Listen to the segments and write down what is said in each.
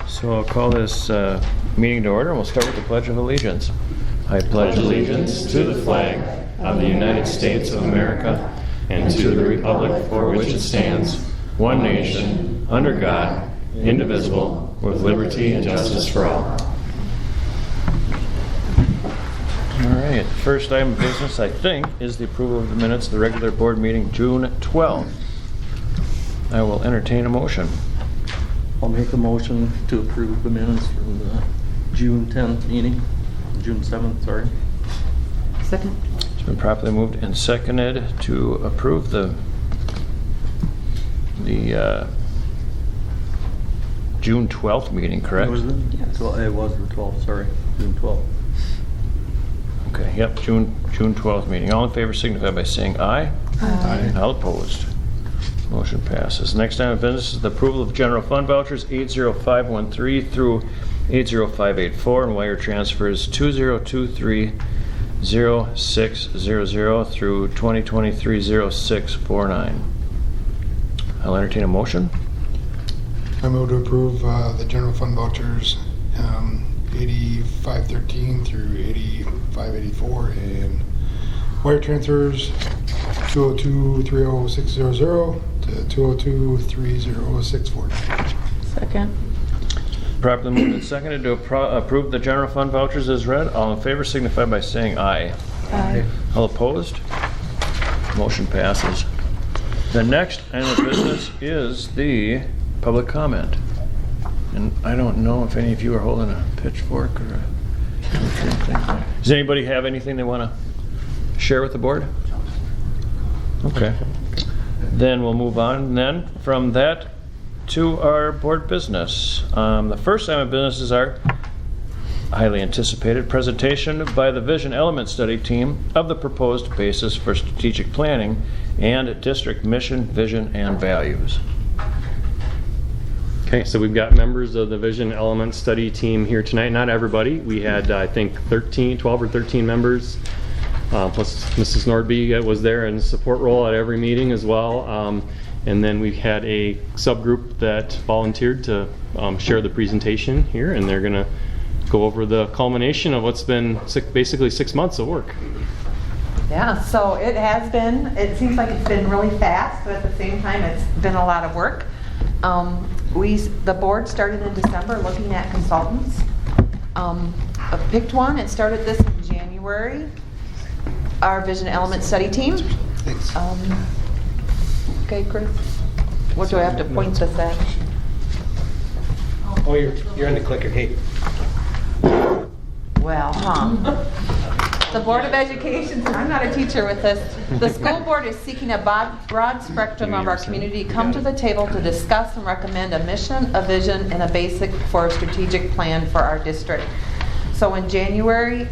So I'll call this meeting to order, and we'll start with the Pledge of Allegiance. I pledge allegiance to the flag of the United States of America and to the republic for which it stands, one nation, under God, indivisible, with liberty and justice for all. All right, first item of business, I think, is the approval of the minutes of the regular board meeting June 12th. I will entertain a motion. I'll make a motion to approve the minutes from the June 10th meeting, June 7th, sorry. Second. It's been properly moved and seconded to approve the June 12th meeting, correct? Was it? Yes. Well, it was the 12th, sorry, June 12th. Okay, yep, June 12th meeting. All in favor signify by saying aye. Aye. All opposed. Motion passes. Next item of business is the approval of general fund vouchers 80513 through 80584 and wire transfers 20230600 through 20230649. I'll entertain a motion. I move to approve the general fund vouchers 8513 through 8584 and wire transfers 202-30600 to 202-30649. Second. Properly moved and seconded to approve the general fund vouchers as read. All in favor signify by saying aye. Aye. All opposed? Motion passes. The next item of business is the public comment. And I don't know if any of you are holding a pitchfork or a... Does anybody have anything they want to share with the board? Okay. Then we'll move on then from that to our board business. The first item of business is our highly anticipated presentation by the Vision Element Study team of the proposed basis for strategic planning and district mission, vision, and values. Okay, so we've got members of the Vision Element Study team here tonight. Not everybody. We had, I think, 12 or 13 members. Plus Mrs. Nordby was there in support role at every meeting as well. And then we had a subgroup that volunteered to share the presentation here, and they're going to go over the culmination of what's been basically 6 months of work. Yeah, so it seems like it's been really fast, but at the same time, it's been a lot of work. The board started in December looking at consultants. I picked one and started this in January. Our Vision Element Study team. Thanks. Okay, Chris. What do I have to point this at? Oh, you're on the clicker. Hey. Well, The Board of Education, I'm not a teacher with this. The school board is seeking a broad spectrum of our community to come to the table to discuss and recommend a mission, a vision, and a basic for a strategic plan for our district. So in January,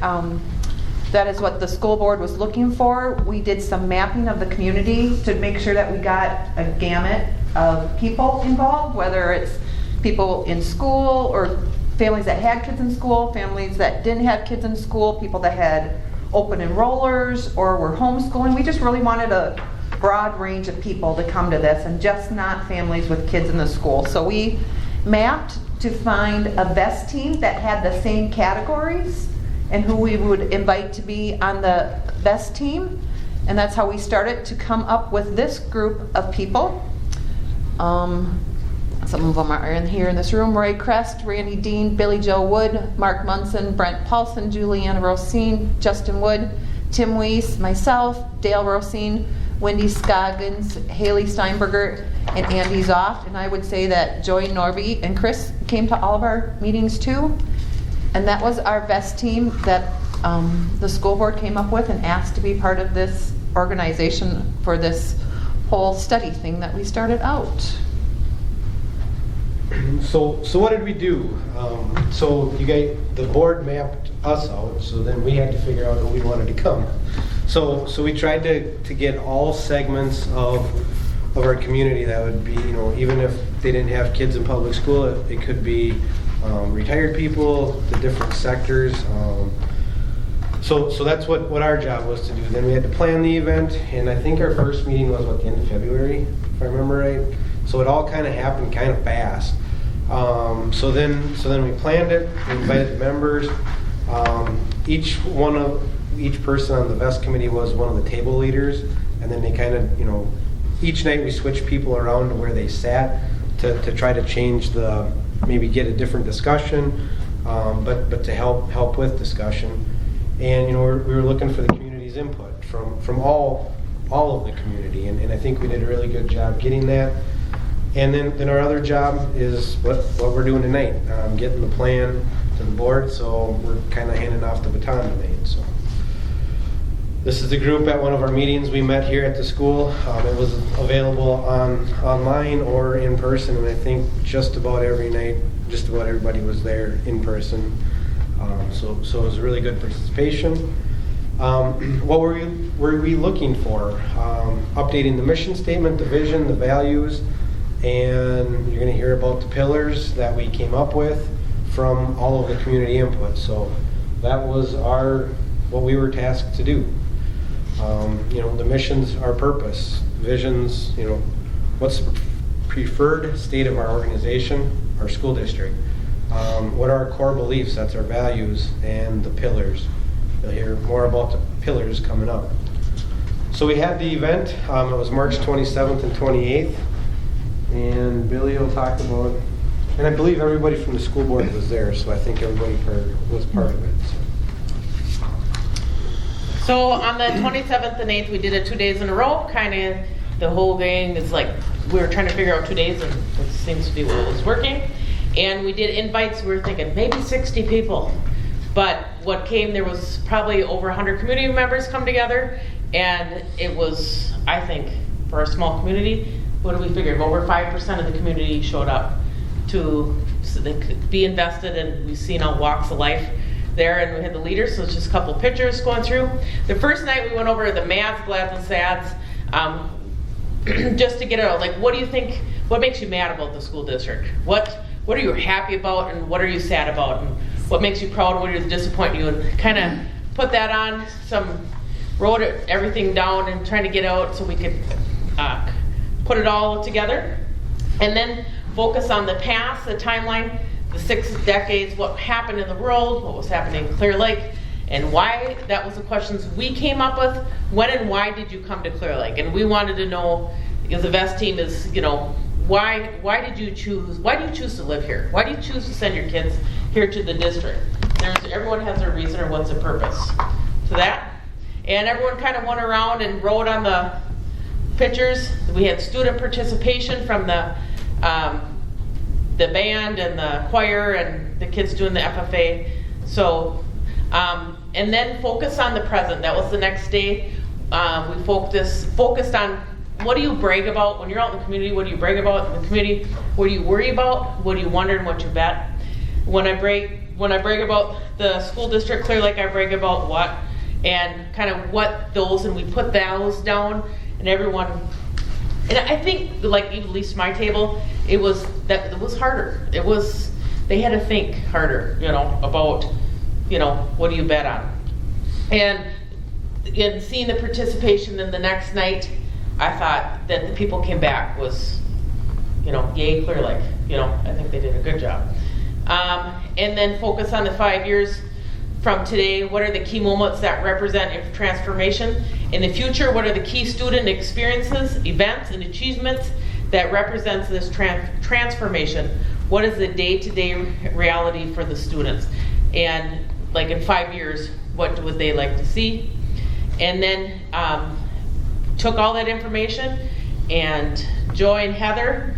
that is what the school board was looking for. We did some mapping of the community to make sure that we got a gamut of people involved, whether it's people in school or families that had kids in school, families that didn't have kids in school, people that had open enrollers or were homeschooling. We just really wanted a broad range of people to come to this and just not families with kids in the school. So we mapped to find a best team that had the same categories and who we would invite to be on the best team. And that's how we started to come up with this group of people. Some of them are in here in this room: Ray Crest, Randy Dean, Billy Joe Wood, Mark Munson, Brent Paulson, Juliana Rosine, Justin Wood, Tim Weiss, myself, Dale Rosine, Wendy Scoggins, Haley Steinberger, and Andy Zoft. And I would say that Joy Norby and Chris came to all of our meetings too. And that was our best team that the school board came up with and asked to be part of this organization for this whole study thing that we started out. So what did we do? So the board mapped us out, so then we had to figure out who we wanted to come. So we tried to get all segments of our community that would be, even if they didn't have kids in public school, it could be retired people, the different sectors. So that's what our job was to do. Then we had to plan the event, and I think our first meeting was the end of February, if I remember right. So it all kind of happened kind of fast. So then we planned it, we invited the members. Each person on the VEST committee was one of the table leaders, and then they kind of, each night we switched people around to where they sat to try to change maybe get a different discussion, but to help with discussion. And we were looking for the community's input from all of the community, and I think we did a really good job getting that. And then our other job is what we're doing tonight, getting the plan to the board. So we're kind of handing off the baton tonight. So this is the group at one of our meetings we met here at the school. It was available online or in person, and I think just about every night, just about everybody was there in person. So it was a really good participation. What were we looking for? Updating the mission statement, the vision, the values, and you're going to hear about the pillars that we came up with from all of the community input. So that was what we were tasked to do. The missions, our purpose, visions, what's the preferred state of our organization, our school district. What are our core beliefs, that's our values, and the pillars. You'll hear more about the pillars coming up. So we had the event, it was March 27th and 28th, and Billy will talk about, and I believe everybody from the school board was there, so I think everybody was part of it. So on the 27th and 8th, we did it 2 days in a row. Kind of the whole thing is like we were trying to figure out 2 days, and it seems to be what was working. And we did invites. We were thinking maybe 60 people, but what came, there was probably over 100 community members come together, and it was, I think, for a small community, what do we figure? Over 5% of the community showed up so they could be invested, and we've seen all walks of life there, and we had the leaders, so it's just a couple pictures going through. The first night we went over the mads, glads, and sads, just to get out, like, what do you think, what makes you mad about the school district? What are you happy about, and what are you sad about? And what makes you proud, what disappoint you? And kind of put that on, wrote everything down and trying to get out so we could put it all together. And then focus on the past, the timeline, the 6 decades, what happened in the world, what was happening in Clear Lake, and why. That was the questions we came up with. When and why did you come to Clear Lake? And we wanted to know, because the VEST team is, why do you choose to live here? Why do you choose to send your kids here to the district? Everyone has their reason or what's the purpose to that. And everyone kind of went around and wrote on the pictures. We had student participation from the band and the choir and the kids doing the FFA. So, and then focus on the present. That was the next day. We focused on, what do you brag about when you're out in the community? What do you brag about in the community? What do you worry about? What do you wonder and what you bet? When I brag about the school district, Clear Lake, I brag about what, and kind of what those, and we put those down, and everyone, and I think, like at least my table, it was harder. They had to think harder, about, what do you bet on? And in seeing the participation then the next night, I thought that the people came back was, yay, Clear Lake. I think they did a good job. And then focus on the 5 years from today. What are the key moments that represent transformation? In the future, what are the key student experiences, events, and achievements that represents this transformation? What is the day-to-day reality for the students? And like in 5 years, what would they like to see? And then took all that information, and Joy and Heather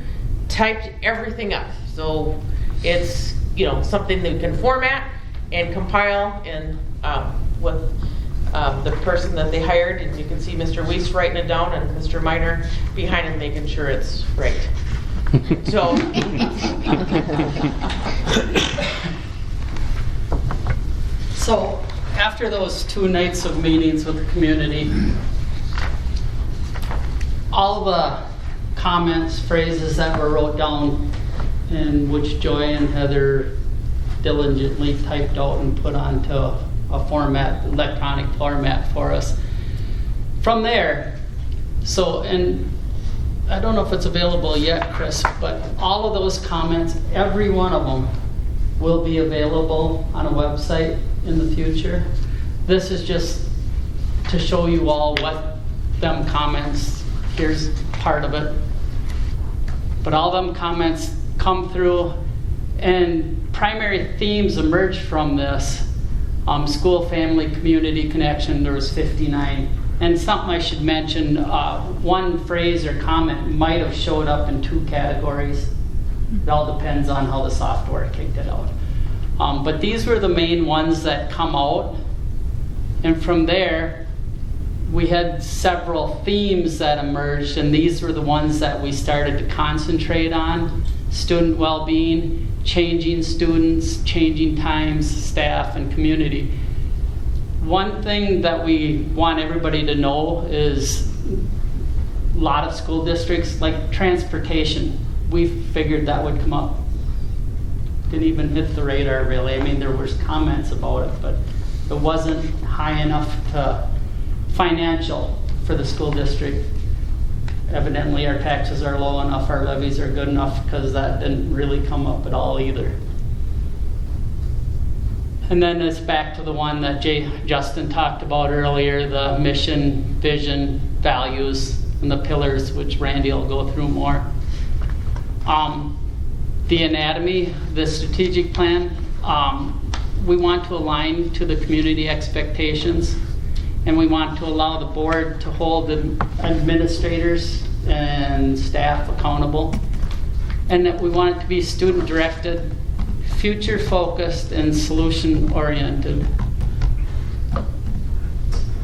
typed everything up. So it's something that we can format and compile, and with the person that they hired, and you can see Mr. Weiss writing it down and Mr. Miner behind him making sure it's right. So so after those 2 nights of meetings with the community, all the comments, phrases that were wrote down, and which Joy and Heather diligently typed out and put onto a format, electronic format for us. From there, and I don't know if it's available yet, Chris, but all of those comments, every one of them will be available on a website in the future. This is just to show you all what them comments, here's part of it. But all them comments come through, and primary themes emerge from this. School, family, community connection, there was 59. And something I should mention, one phrase or comment might have showed up in 2 categories. It all depends on how the software kicked it out. But these were the main ones that come out. And from there, we had several themes that emerged, and these were the ones that we started to concentrate on. Student well-being, changing students, changing times, staff, and community. One thing that we want everybody to know is a lot of school districts, like transportation, we figured that would come up. Didn't even hit the radar really. I mean, there was comments about it, but it wasn't high enough to financial for the school district. Evidently our taxes are low enough, our levies are good enough, because that didn't really come up at all either. And then it's back to the one that Justin talked about earlier, the mission, vision, values, and the pillars, which Randy will go through more. The anatomy, the strategic plan, we want to align to the community expectations, and we want to allow the board to hold the administrators and staff accountable, and that we want it to be student-directed, future-focused, and solution-oriented.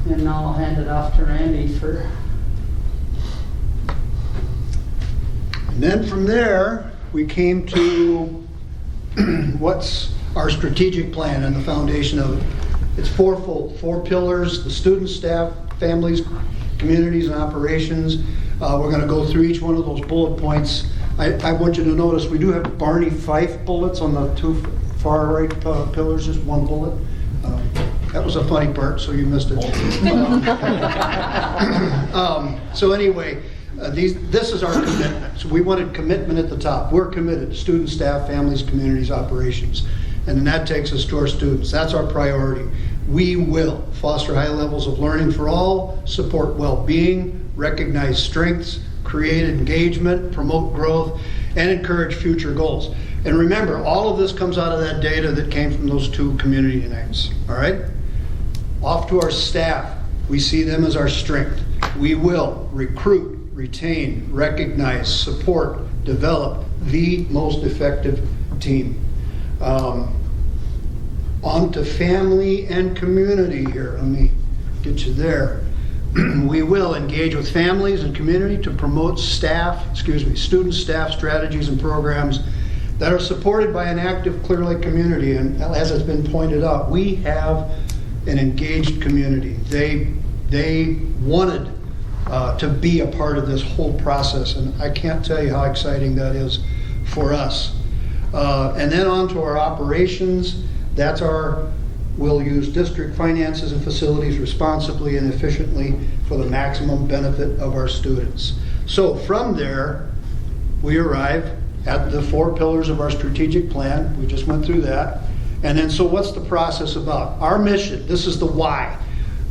And now I'll hand it off to Randy for... And then from there, we came to what's our strategic plan and the foundation of it. It's fourfold, 4 pillars: the students, staff, families, communities, and operations. We're going to go through each one of those bullet points. I want you to notice we do have Barney Fife bullets on the 2 far right pillars, just 1 bullet. That was a funny part, so you missed it. So anyway, this is our commitment. So we wanted commitment at the top. We're committed to students, staff, families, communities, operations. And then that takes us to our students. That's our priority. We will foster high levels of learning for all, support well-being, recognize strengths, create engagement, promote growth, and encourage future goals. And remember, all of this comes out of that data that came from those 2 community nights, all right? Off to our staff. We see them as our strength. We will recruit, retain, recognize, support, develop the most effective team. On to family and community here. Let me get you there. We will engage with families and community to promote student staff strategies and programs that are supported by an active Clear Lake community. And as has been pointed out, we have an engaged community. They wanted to be a part of this whole process, and I can't tell you how exciting that is for us. And then on to our operations. We'll use district finances and facilities responsibly and efficiently for the maximum benefit of our students. So from there, we arrive at the 4 pillars of our strategic plan. We just went through that. And then, so what's the process about? Our mission, this is the why,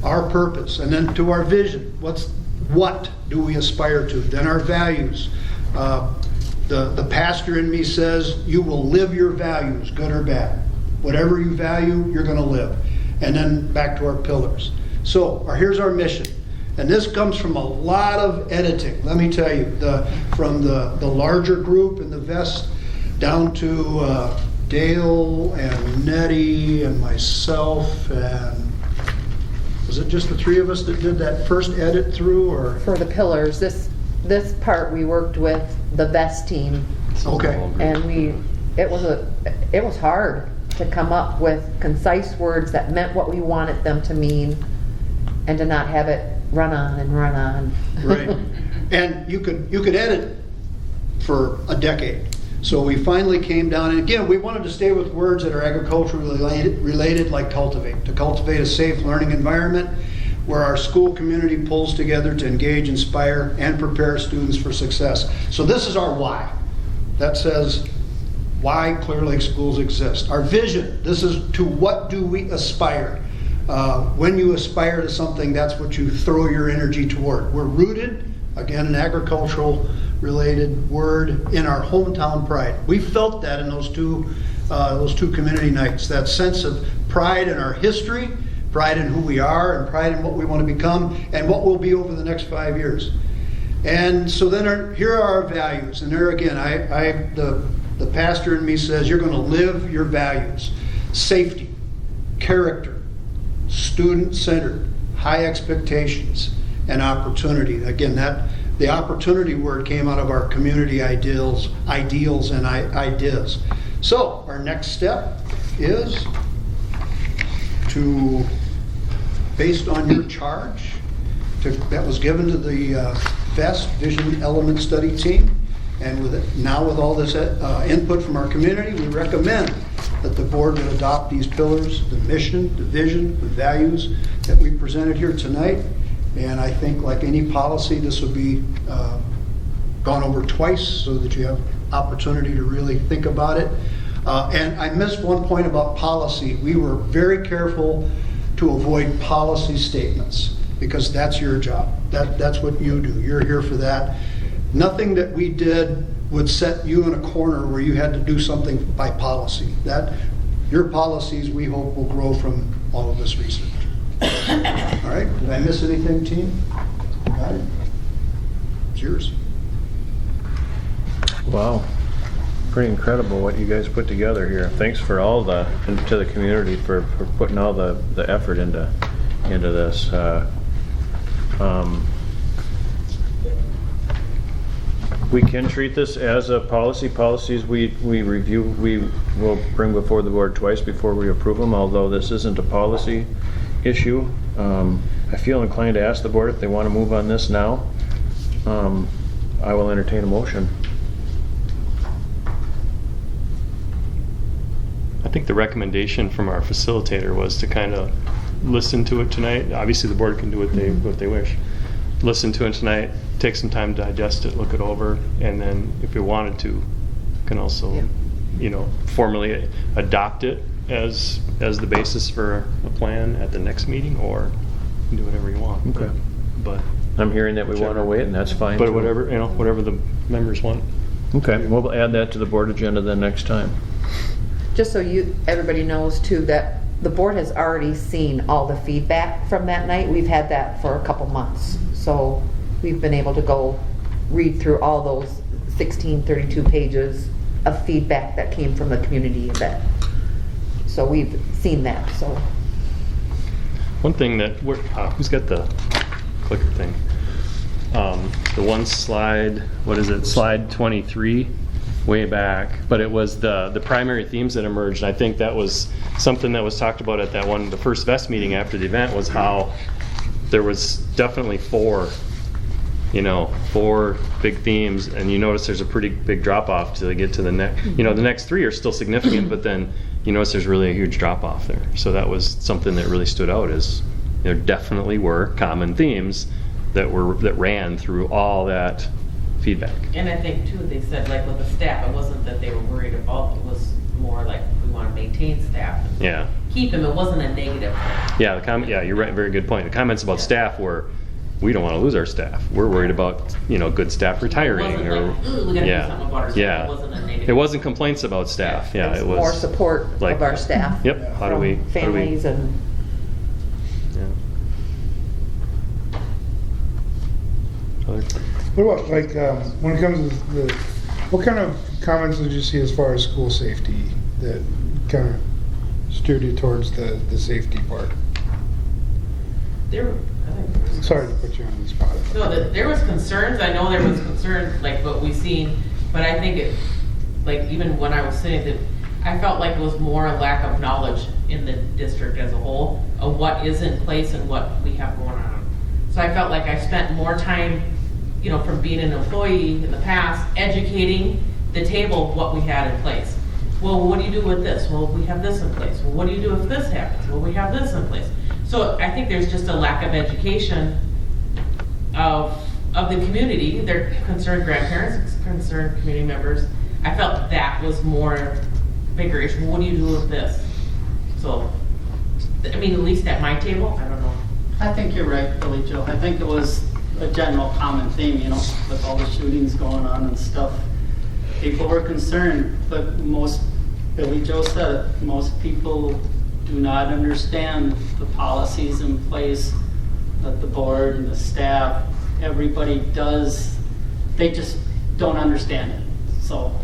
our purpose. And then to our vision, what do we aspire to? Then our values. The pastor in me says, you will live your values, good or bad. Whatever you value, you're going to live. And then back to our pillars. So here's our mission. And this comes from a lot of editing. Let me tell you, from the larger group in the vest down to Dale and Nettie and myself, and was it just the 3 of us that did that first edit through? Or For the pillars, this part we worked with the best team. Okay. And it was hard to come up with concise words that meant what we wanted them to mean, and to not have it run on and run on. Right. And you could edit for a decade. So we finally came down, and again, we wanted to stay with words that are agriculturally related, like cultivate. To cultivate a safe learning environment, where our school community pulls together to engage, inspire, and prepare students for success. So this is our why. That says why Clear Lake Schools exist. Our vision, this is to what do we aspire. When you aspire to something, that's what you throw your energy toward. We're rooted, again, an agricultural related word, in our hometown pride. We felt that in those two community nights, that sense of pride in our history, pride in who we are, and pride in what we want to become and what we'll be over the next 5 years. And so then here are our values. And there again, the pastor in me says you're going to live your values. Safety, character, student-centered, high expectations, and opportunity. Again, the opportunity word came out of our community ideals and ideas. So our next step is to, based on your charge that was given to the VEST, Vision Element Study Team, and with all this input from our community, we recommend that the board would adopt these pillars, the mission, the vision, the values that we presented here tonight. And I think, like any policy, this will be gone over twice so that you have opportunity to really think about it. And I missed one point about policy. We were very careful to avoid policy statements because that's your job. That's what you do. You're here for that. Nothing that we did would set you in a corner where you had to do something by policy. Your policies, we hope, will grow from all of this research. All right, did I miss anything, team? Got it? It's yours. Wow, pretty incredible what you guys put together here. Thanks for all to the community for putting all the effort into this. We can treat this as a policy. Policies we review, we will bring before the board twice before we approve them, although this isn't a policy issue. I feel inclined to ask the board if they want to move on this now. I will entertain a motion. I think the recommendation from our facilitator was to kind of listen to it tonight. Obviously, the board can do what they wish. Listen to it tonight, take some time to digest it, look it over, and then if you wanted to, can also, formally adopt it as the basis for a plan at the next meeting, or do whatever you want. Okay. But I'm hearing that we want to wait, and that's fine. But too. whatever the members want. Okay, we'll add that to the board agenda then next time. Just so everybody knows too, that the board has already seen all the feedback from that night. We've had that for a couple months. So we've been able to go read through all those 32 pages of feedback that came from the community event. So we've seen that. So one thing that who's got the clicker thing? The one slide, what is it? Slide 23, way back. But it was the primary themes that emerged. I think that was something that was talked about at the first VEST meeting after the event, was how there was definitely four big themes, and you notice there's a pretty big drop off till they get to the next. The next three are still significant, but then you notice there's really a huge drop off there. So that was something that really stood out, is there definitely were common themes that ran through all that feedback. And I think too, they said, like, with the staff, it wasn't that they were worried about, it was more like, we want to maintain staff. Yeah. Keep them, it wasn't a negative thing. Yeah, you're right, very good point. The comments about staff were, we don't want to lose our staff. We're worried about, good staff retiring. It wasn't like, ooh, we got to do something about our staff. Yeah. It wasn't a negative. It wasn't complaints about staff. Yeah, it was more support like, of our staff. Yep. How do we families and. Yeah. What about, like, when it comes to what kind of comments did you see as far as school safety that kind of steered you towards the safety part? Sorry to put you on the spot. No, there was concerns. I know there was concerns, like what we seen, but I think it, like, even when I was sitting there, I felt like it was more a lack of knowledge in the district as a whole of what is in place and what we have going on. So I felt like I spent more time, from being an employee in the past, educating the table of what we had in place. Well, what do you do with this? Well, we have this in place. Well, what do you do if this happens? Well, we have this in place. So I think there's just a lack of education of the community. They're concerned grandparents, concerned community members. I felt that was more bigger issue. What do you do with this? So, I mean, at least at my table, I don't know. I think you're right, Billy Joe. I think it was a general common theme, you know, with all the shootings going on and stuff. People were concerned, but Billy Joe said it, most people do not understand the policies in place that the board and the staff, everybody does, they just don't understand it. So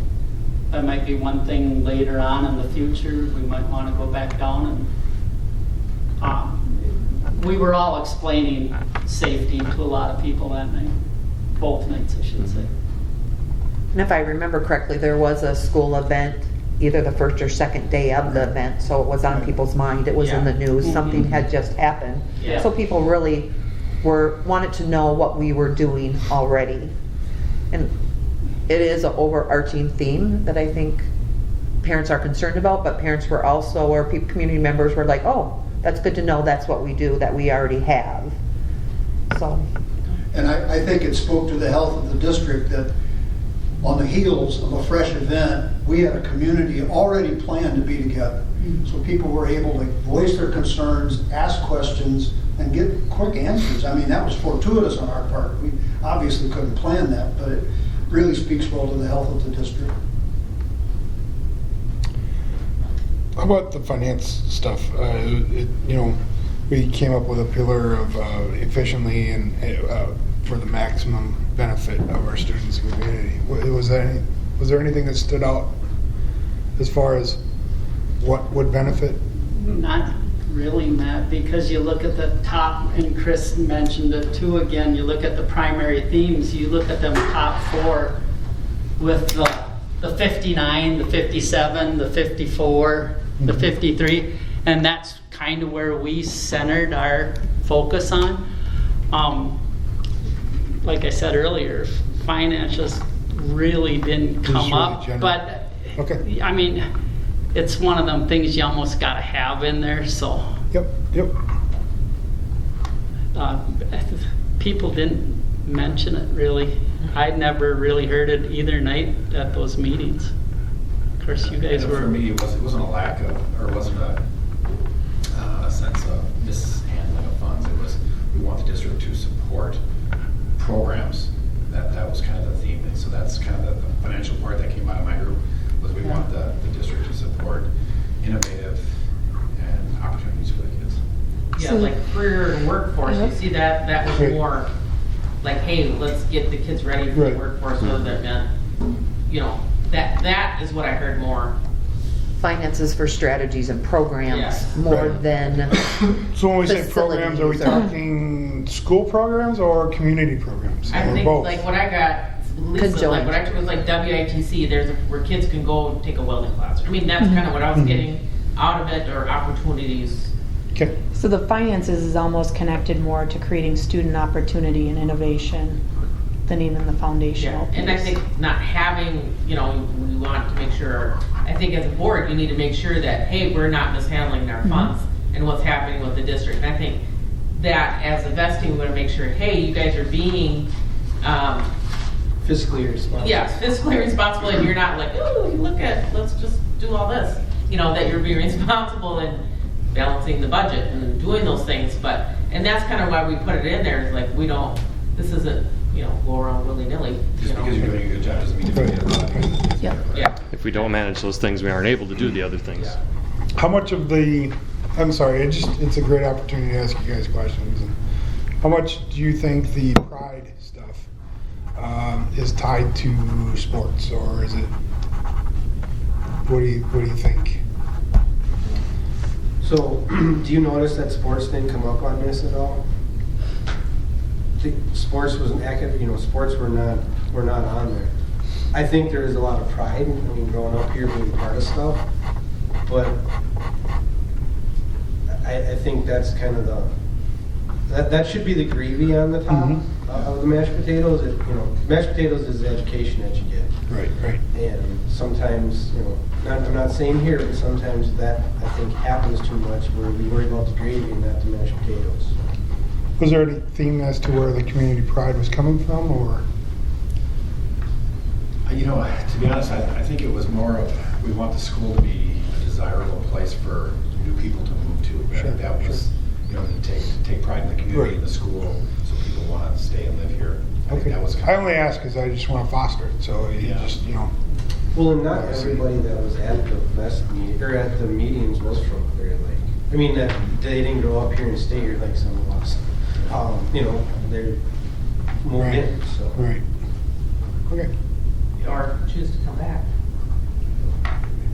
that might be one thing later on in the future, we might want to go back down and we were all explaining safety to a lot of people that night, both nights I should say. And if I remember correctly, there was a school event, either the first or second day of the event, so it was on people's mind, it was in the news, something had just happened. Yeah. So people really wanted to know what we were doing already. And it is an overarching theme that I think parents are concerned about, but parents were also, or community members were like, oh, that's good to know that's what we do, that we already have. So. And I think it spoke to the health of the district that on the heels of a fresh event, we had a community already planned to be together. So people were able to voice their concerns, ask questions, and get quick answers. I mean, that was fortuitous on our part. We obviously couldn't plan that, but it really speaks well to the health of the district. How about the finance stuff? We came up with a pillar of efficiently and for the maximum benefit of our students and community. Was there anything that stood out as far as what would benefit? Not really, Matt, because you look at the top, and Chris mentioned it too again, you look at the primary themes, you look at them top four with the 59, the 57, the 54, the 53, and that's kind of where we centered our focus on. Like I said earlier, financials really didn't come really up, general. but Okay. I mean, it's one of them things you almost got to have in there, so. Yep. People didn't mention it really. I'd never really heard it either night at those meetings. Of course, you guys And were. For me, it wasn't a lack of, or it wasn't a sense of mishandling of funds. It was, we want the district to support programs. That was kind of the theme. And so that's kind of the financial part that came out of my group, was we want the district to support innovative and opportunities for the kids. Yeah, like career and workforce, you see that was Right. more like, hey, let's get the kids ready for Right. the workforce, whether that meant, that is what I heard more. Finances for strategies and programs Yes. more Right. than So when we say programs, are we Facilities or- talking school programs or community programs? I Or think both? like what I got, Lisa, Conjoined. like what I took was like WITC, where kids can go take a welding class. I mean, that's kind of what I was getting out of it, or opportunities. Okay. So the finances is almost connected more to creating student opportunity and innovation than even the foundational piece. And I think not having, we want to make sure, I think as a board, you need to make sure that, hey, we're not mishandling our funds and what's happening with the district. And I think that as a vesting, we want to make sure, hey, you guys are being, Fiscally responsible. yes, fiscally responsible, and you're not like, oh, let's just do all this. That you're being responsible and balancing the budget and doing those things. And that's kind of why we put it in there, is like, this isn't, go around willy-nilly. Just because you're doing a good job doesn't mean you're doing it. Yep. Yeah. If we don't manage those things, we aren't able to do the other things. How much of I'm sorry, it's a great opportunity to ask you guys questions. And how much do you think the pride stuff is tied to sports, or is it, what do you think? So, do you notice that sports didn't come up on this at all? Sports was an active, sports were not on there. I think there is a lot of pride in growing up here, being part of stuff, but I think that's kind of that should be the gravy on the top of the mashed potatoes. Mashed potatoes is the education that you get. Right, right. And sometimes, I'm not saying here, but sometimes that, I think, happens too much where we worry about the gravy and not the mashed potatoes. Was there any theme as to where the community pride was coming from, or? To be honest, I think it was more of, we want the school to be a desirable place for new people to move to. Sure, That was, to take pride in the community Right. and the school, so people want to stay and live here. I think Okay. that was I only ask because I just want to foster it, so you Yeah. just, Well, and not everybody that was at the West meeting, or at the meetings was from Clear Lake. I mean, that they didn't grow up here and stay here like some of us. They're moved Right. in, so. Right. Okay. Or choose to come back.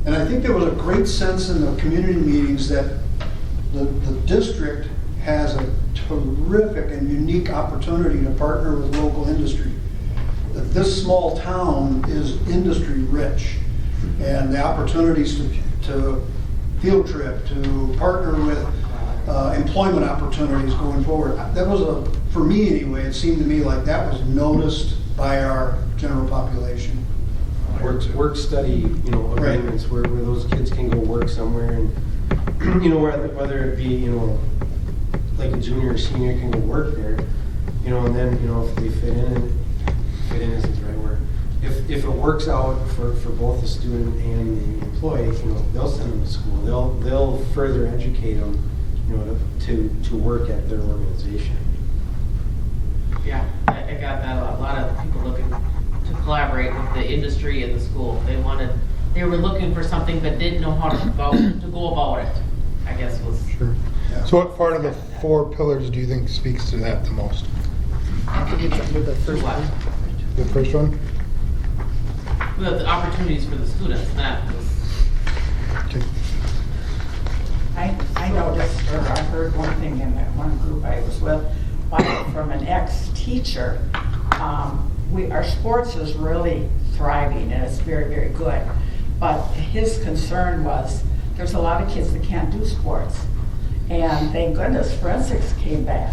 And I think there was a great sense in the community meetings that the district has a terrific and unique opportunity to partner with local industry. That this small town is industry rich, and the opportunities to field trip, to partner with employment opportunities going forward. That was for me anyway, it seemed to me like that was noticed by our general population. Work study, agreements where those kids can go work somewhere and, whether it be, like a junior or senior can go work there, and then, if they fit in isn't the right word. If it works out for both the student and the employee, they'll send them to school. They'll further educate them, to work at their organization. Yeah, I got that a lot of people looking to collaborate with the industry and the school. They were looking for something but didn't know how to go about it, I guess was. Sure. So what part of the 4 pillars do you think speaks to that the most? I think it's under the first one. The first one? The opportunities for the students, that was. Okay. I noticed, or I heard one thing in that one group I was with, from an ex-teacher. Our sports is really thriving and it's very, very good. But his concern was there's a lot of kids that can't do sports. And thank goodness forensics came back,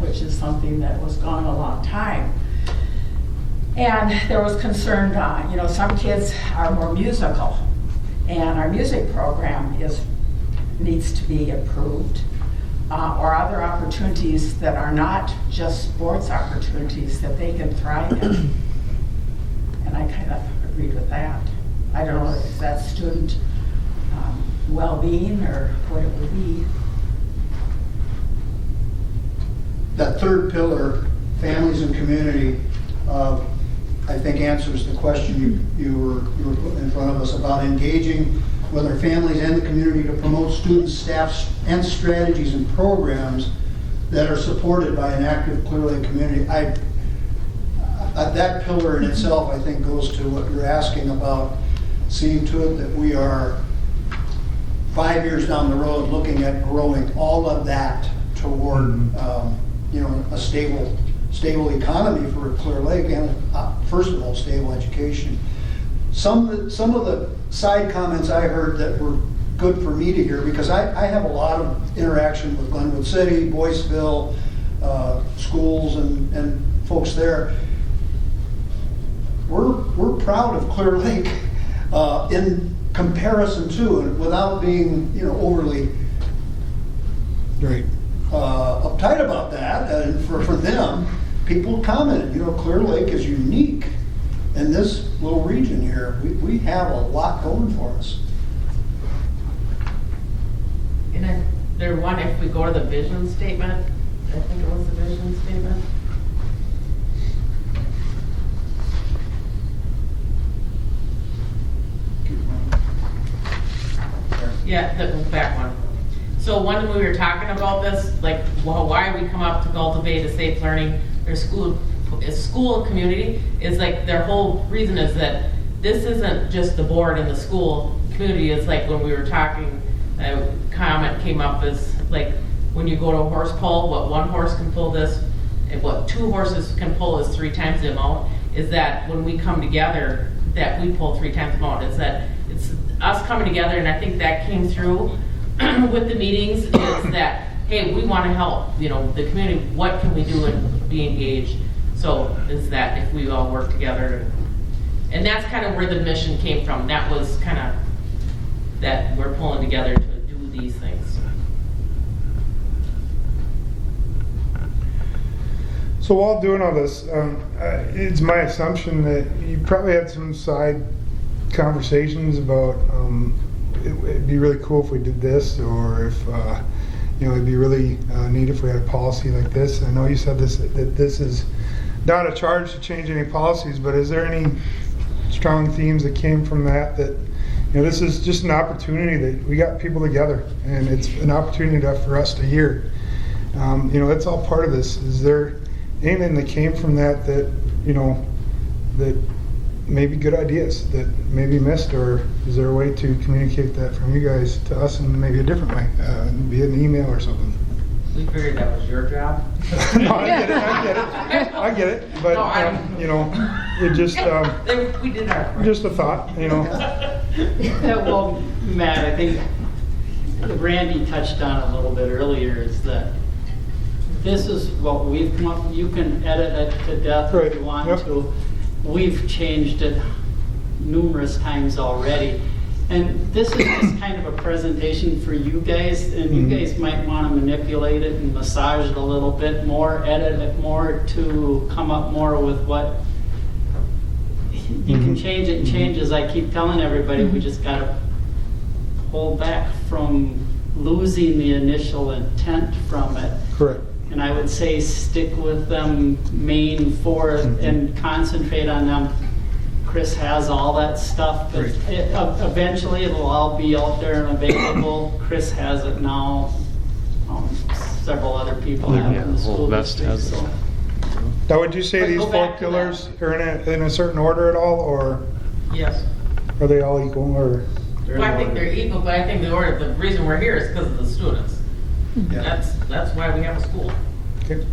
which is something that was gone a long time. And there was concern, some kids are more musical, and our music program needs to be improved, or other opportunities that are not just sports opportunities that they can thrive in. And I kind of agreed with that. I don't know if that's student well-being or what it would be. That third pillar, families and community, I think answers the question you were putting in front of us about engaging with our families and the community to promote students, staff, and strategies and programs that are supported by an active Clear Lake community. That pillar in itself, I think, goes to what you're asking about, seeing to it that we are 5 years down the road looking at growing all of that toward a stable economy for Clear Lake, and first of all, stable education. Some of the side comments I heard that were good for me to hear, because I have a lot of interaction with Glenwood City, Boyceville, schools and folks there. We're proud of Clear Lake in comparison to, and without being overly Right. uptight about that. And for them, people commented, Clear Lake is unique in this little region here. We have a lot going for us. And if we go to the vision statement, I think it was the vision statement. Yeah, the back one. So when we were talking about this, like, why we come up to cultivate a safe learning or school and community, is like their whole reason is that this isn't just the board and the school community. It's like when we were talking, a comment came up is like when you go to a horse pull, what one horse can pull this, and what 2 horses can pull is 3 times the amount. Is that when we come together, that we pull 3 times the amount. It's that it's us coming together, and I think that came through with the meetings, is that, hey, we want to help, the community, what can we do and be engaged? So is that if we all work together, And that's kind of where the mission came from. That was kind of, that we're pulling together to do these things. So while doing all this, it's my assumption that you probably had some side conversations about it'd be really cool if we did this, or if it'd be really neat if we had a policy like this. I know you said that this is not a charge to change any policies, but is there any strong themes that came from that this is just an opportunity that we got people together, and it's an opportunity for us to hear. That's all part of this. Is there anything that came from that that maybe good ideas that maybe missed, or is there a way to communicate that from you guys to us in maybe a different way, be it an email or something? We figured that was your job. No, I get it, but it just We did our part. just a thought, Well, Matt, I think Randy touched on a little bit earlier, is that this is what we've come up, you can edit it to death if you want to. We've changed it numerous times already. And this is just kind of a presentation for you guys, and you guys might want to manipulate it and massage it a little bit more, edit it more to come up more with what you can change it and change. As I keep telling everybody, we just got to hold back from losing the initial intent from it. Correct. And I would say stick with them main four and concentrate on them. Chris has all that stuff, but eventually it'll all be out there and available. Chris has it now. Several other people have it in the school district. So. Now, would you say But these go 4 back to pillars are in a certain order at all, or Yes. are they all equal? Or Well, I think they're equal, but I think the reason we're here is because of the students. Yeah. That's why we have a school. Okay.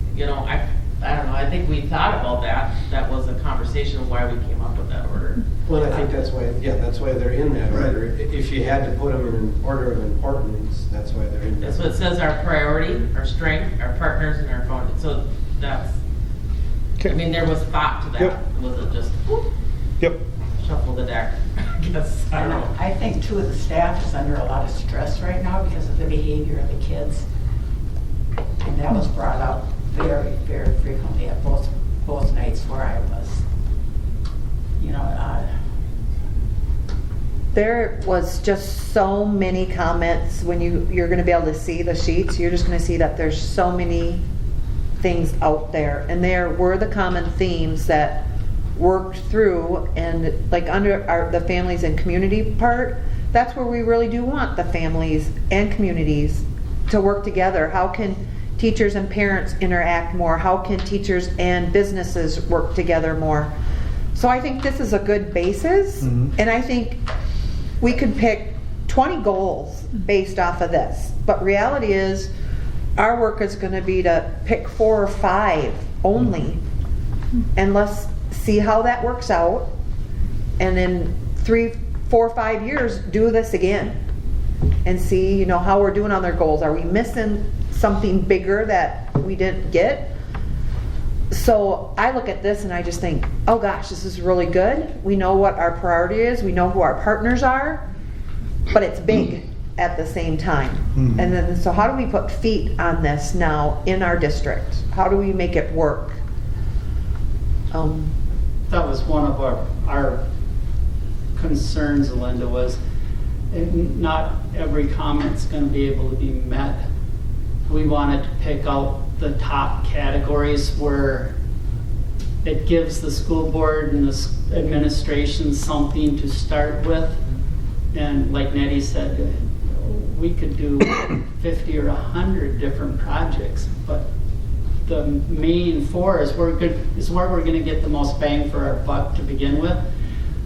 I don't know, I think we thought about that. That was a conversation of why we came up with that order. Well, I think that's why they're in that order. If you had to put them in an order of importance, that's why they're in that. That's what it says, our priority, our strength, our partners, and our phone. So that's, Okay. I mean, there was thought to that. Yep. It wasn't just, whoop, Yep. shuffle the deck. I guess, I don't know. I think too, the staff is under a lot of stress right now because of the behavior of the kids. And that was brought up very, very frequently at both nights where I was. There was just so many comments. When you're going to be able to see the sheets, you're just going to see that there's so many things out there, and there were the common themes that worked through. And like under the families and community part, that's where we really do want the families and communities to work together. How can teachers and parents interact more? How can teachers and businesses work together more? So I think this is a good basis, and I think we could pick 20 goals based off of this. But reality is, our work is going to be to pick 4 or 5 only, and let's see how that works out. And in 3, 4, 5 years, do this again and see, how we're doing on their goals. Are we missing something bigger that we didn't get? So I look at this and I just think, oh gosh, this is really good. We know what our priority is. We know who our partners are, but it's big at the same time. And then, so how do we put feet on this now in our district? How do we make it work? That was one of our concerns, Linda, was not every comment's going to be able to be met. We wanted to pick out the top categories where it gives the school board and the administration something to start with. And like Nettie said, we could do 50 or 100 different projects, but the main 4 is where we're going to get the most bang for our buck to begin with.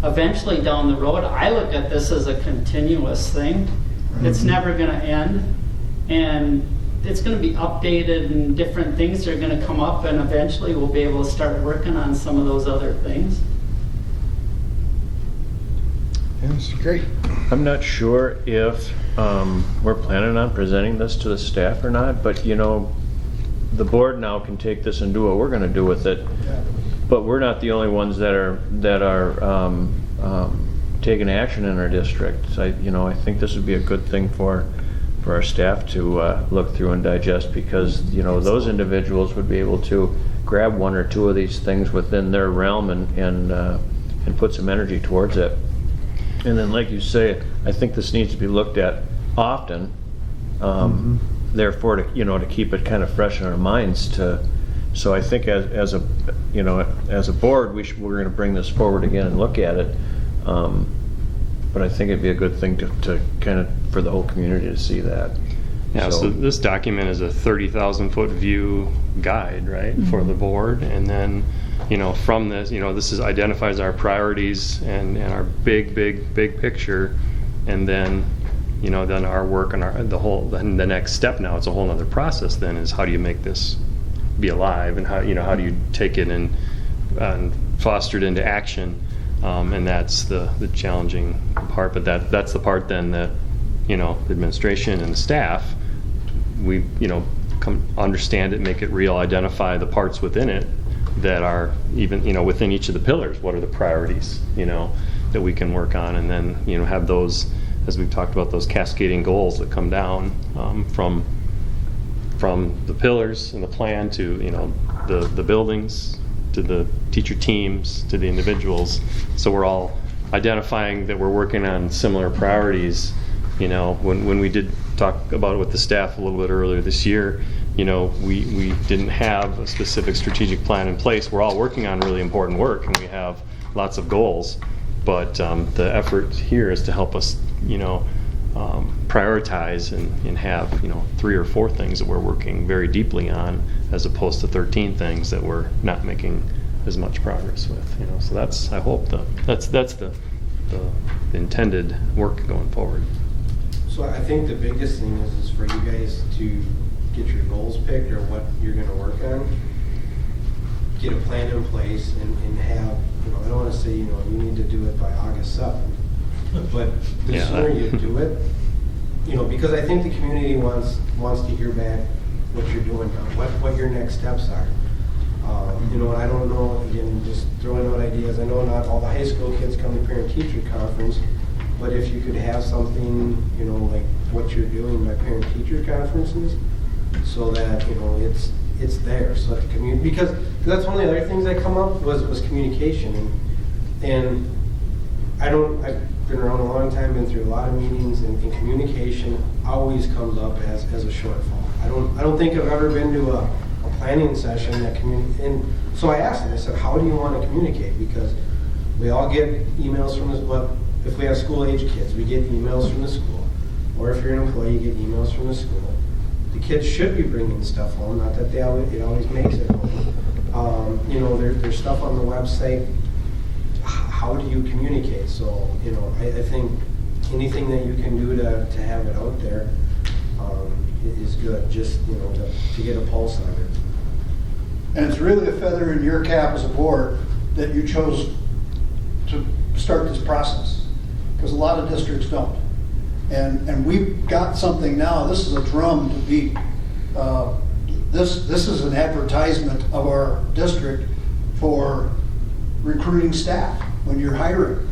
Eventually down the road, I look at this as a continuous thing. It's never going to end, and it's going to be updated, and different things are going to come up, and eventually we'll be able to start working on some of those other things. Yeah, this is great. I'm not sure if we're planning on presenting this to the staff or not, but the board now can take this and do what we're going to do with it. But we're not the only ones that are taking action in our district. So I think this would be a good thing for our staff to look through and digest, because those individuals would be able to grab one or two of these things within their realm and put some energy towards it. And then, like you say, I think this needs to be looked at often. Therefore, to keep it kind of fresh in our minds. So I think as a board, we're going to bring this forward again and look at it. But I think it'd be a good thing to kind of for the whole community to see that. Yeah, so this document is a 30,000-foot view guide, right, for the board, and then, from this, this identifies our priorities and our big picture, and then, then our work and the next step now, it's a whole other process then, is how do you make this be alive, and how do you take it and foster it into action, and that's the challenging part, but that's the part then that, the administration and the staff, we come understand it, make it real, identify the parts within it that are even within each of the pillars. What are the priorities that we can work on, and then have those, as we've talked about, those cascading goals that come down from the pillars and the plan to the buildings, to the teacher teams, to the individuals. So we're all identifying that we're working on similar priorities. When we did talk about it with the staff a little bit earlier this year, we didn't have a specific strategic plan in place. We're all working on really important work, and we have lots of goals. But the effort here is to help us, prioritize and have, 3 or 4 things that we're working very deeply on, as opposed to 13 things that we're not making as much progress with. So that's, I hope, that's the intended work going forward. So I think the biggest thing is for you guys to get your goals picked or what you're going to work on, get a plan in place, and have, I don't want to say, you need to do it by August 7th, but the sooner you do it, because I think the community wants to hear back what you're doing now, what your next steps are. And I don't know, again, just throwing out ideas. I know not all the high school kids come to parent-teacher conference, but if you could have something, like what you're doing by parent-teacher conferences, so that, it's there, so that the community, because that's one of the other things that come up was communication, and I've been around a long time, been through a lot of meetings, and communication always comes up as a shortfall. I don't think I've ever been to a planning session that and so I asked them, I said, how do you want to communicate? Because we all get emails from if we have school-age kids, we get emails from the school, or if you're an employee, you get emails from the school. The kids should be bringing stuff home, not that it always makes it home. There's stuff on the website. How do you communicate? So, I think anything that you can do to have it out there is good, just, to get a pulse on it. And it's really a feather in your cap as a board that you chose to start this process, because a lot of districts don't. And we've got something now. This is a drum to beat. This is an advertisement of our district for recruiting staff when you're hiring.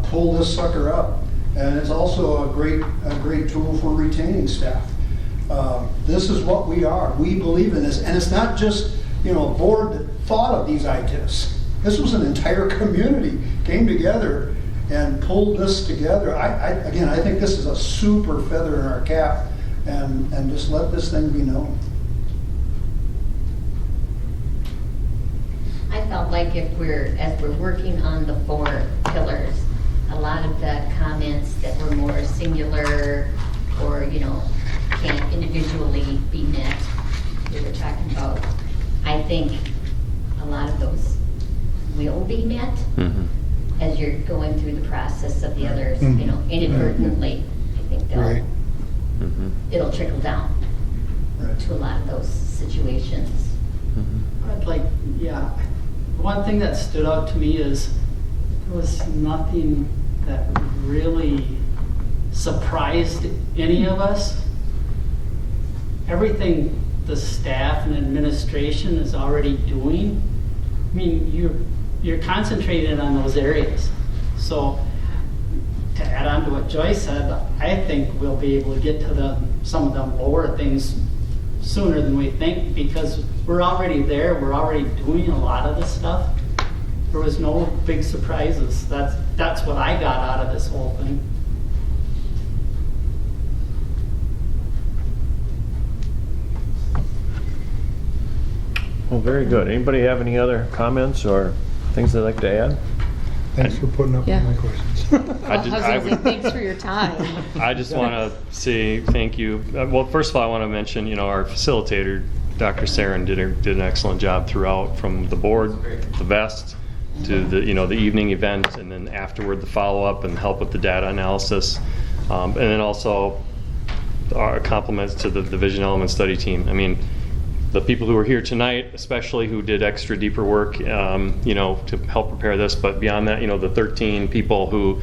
Pull this sucker up. And it's also a great tool for retaining staff. This is what we are. We believe in this, and it's not just a board that thought of these ideas. This was an entire community came together and pulled this together. I think this is a super feather in our cap, and just let this thing be known. I felt like as we're working on the 4 pillars, a lot of the comments that were more singular or can't individually be met, we were talking about, I think a lot of those will be met as you're going through the process of the others, inadvertently. I think it'll trickle down to a lot of those situations. One thing that stood out to me is there was nothing that really surprised any of us. Everything the staff and administration is already doing, mean, you're concentrated on those areas. So to add on to what Joy said, I think we'll be able to get to some of the lower things sooner than we think, because we're already there. We're already doing a lot of this stuff. There was no big surprises. That's what I got out of this whole thing. Well, very good. Anybody have any other comments or things they'd like to add? Thanks for putting up with Yeah. my questions. I was gonna say, thanks for your time. I just want to say thank you. Well, first of all, I want to mention, our facilitator, Dr. Sarin, did an excellent job throughout, from the board, the vest, to the evening event, and then afterward the follow-up and help with the data analysis, and then also our compliments to the Vision Element Study team. I mean, the people who are here tonight, especially, who did extra deeper work, to help prepare this. But beyond that, the 15 people who